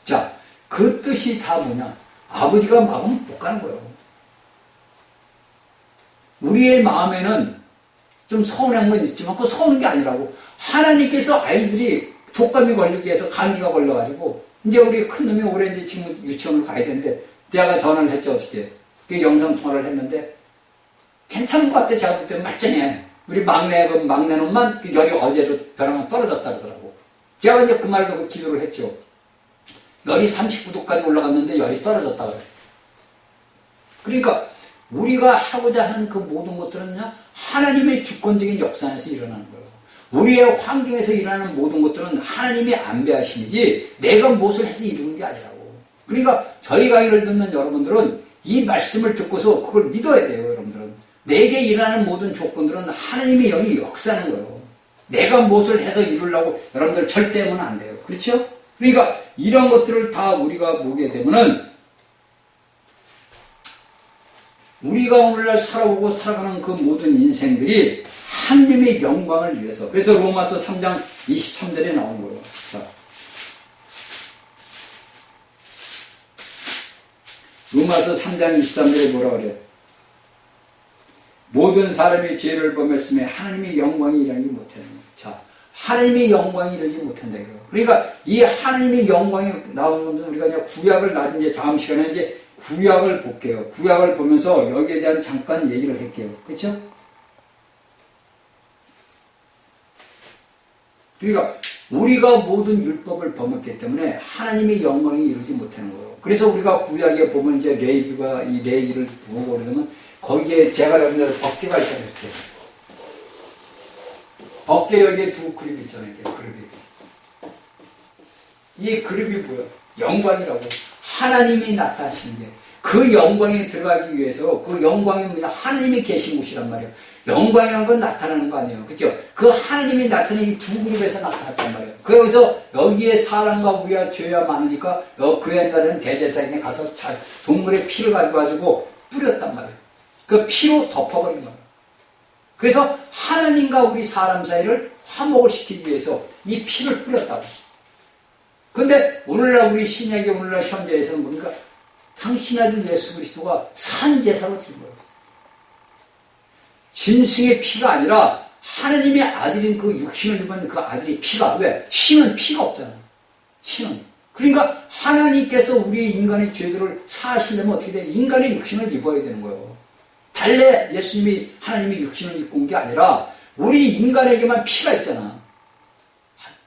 자, 그 뜻이 다 뭐냐? 아버지가 막으면 못 가는 거예요. 우리의 마음에는 좀 서운한 건 있지만 그 서운한 게 아니라고. 하나님께서 아이들이 독감이 걸리기 위해서 감기가 걸려가지고 이제 우리 큰놈이 올해 이제 지금 유치원을 가야 되는데 내가 전화를 했죠 어저께. 그 영상통화를 했는데 괜찮은 것 같아. 제가 볼 때 말짱해. 우리 막내놈만 그 열이 어제도 벼랑 떨어졌다 그러더라고. 제가 이제 그 말을 듣고 기도를 했죠. 열이 39도까지 올라갔는데 열이 떨어졌다 그래. 그러니까 우리가 하고자 하는 그 모든 것들은 하나님의 주권적인 역사 안에서 일어나는 거예요. 우리의 환경에서 일어나는 모든 것들은 하나님의 안배하심이지 내가 무엇을 해서 이루는 게 아니라고. 그러니까 저희 강의를 듣는 여러분들은 이 말씀을 듣고서 그걸 믿어야 돼요. 여러분들은 내게 일어나는 모든 조건들은 하나님의 영이 역사하는 거예요. 내가 무엇을 해서 이루려고 여러분들 절대 하면 안 돼요. 그렇죠? 그러니까 이런 것들을 다 우리가 보게 되면은 우리가 오늘날 살아오고 살아가는 그 모든 인생들이 하나님의 영광을 위해서. 그래서 로마서 3장 23절에 나오는 거예요. 자, 로마서 3장 23절에 뭐라 그래요? 모든 사람이 죄를 범했음에 하나님의 영광이 일하지 못하는 거예요. 자, 하나님의 영광이 이르지 못한다 이거예요. 그러니까 이 하나님의 영광이 나오는 것은 우리가 이제 구약을 나중 이제 다음 시간에 이제 구약을 볼게요. 구약을 보면서 여기에 대한 잠깐 얘기를 할게요. 그렇죠? 그러니까 우리가 모든 율법을 범했기 때문에 하나님의 영광이 이루지 못하는 거예요. 그래서 우리가 구약에 보면 이제 레위기가 이 레위기를 보고 그러면 거기에 제가 여러분들 법궤가 있잖아요. 이렇게. 법궤 여기에 두 그룹이 있잖아요. 이렇게 그룹이. 이 그룹이 뭐예요? 영광이라고. 하나님이 나타나시는 게. 그 영광에 들어가기 위해서 그 영광이 뭐냐? 하나님이 계신 곳이란 말이에요. 영광이라는 건 나타나는 거 아니에요. 그죠? 그 하나님이 나타나는 이 두 그룹에서 나타났단 말이에요. 그래서 여기에 사람과 우리가 죄가 많으니까 그 옛날에는 대제사장에 가서 동물의 피를 가지고 뿌렸단 말이에요. 그 피로 덮어버린 거예요. 그래서 하나님과 우리 사람 사이를 화목을 시키기 위해서 이 피를 뿌렸다고. 근데 오늘날 우리 신약의 오늘날 현재에서는 뭡니까? 당신 아들 예수 그리스도가 산제사로 드린 거예요. 짐승의 피가 아니라 하나님의 아들인 그 육신을 입은 그 아들의 피가. 왜? 신은 피가 없잖아. 신은. 그러니까 하나님께서 우리 인간의 죄들을 사하시려면 어떻게 돼? 인간의 육신을 입어야 되는 거예요. 달래 예수님이 하나님의 육신을 입고 온 게 아니라 우리 인간에게만 피가 있잖아.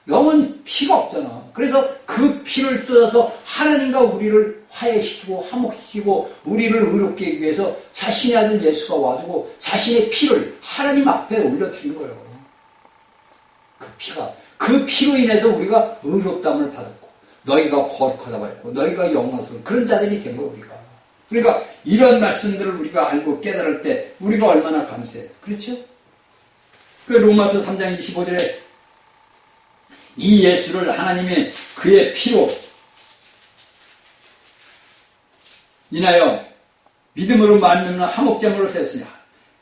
영은 피가 없잖아. 그래서 그 피를 쏟아서 하나님과 우리를 화해시키고 화목시키고 우리를 의롭게 하기 위해서 자신의 아들 예수가 와주고 자신의 피를 하나님 앞에 올려드린 거예요. 그 피가. 그 피로 인해서 우리가 의롭다함을 받았고 너희가 거룩하다고 했고 너희가 영광스러운 그런 자들이 된 거예요. 우리가. 그러니까 이런 말씀들을 우리가 알고 깨달을 때 우리가 얼마나 감사해요. 그렇죠? 그 로마서 3장 25절에 이 예수를 하나님이 그의 피로 인하여 믿음으로 만드는 화목제물로 세웠으냐.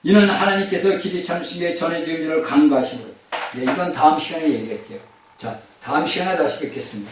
이는 하나님께서 길이 참으시기에 전에 지은 줄을 간과하시므로. 이건 다음 시간에 얘기할게요. 자, 다음 시간에 다시 뵙겠습니다.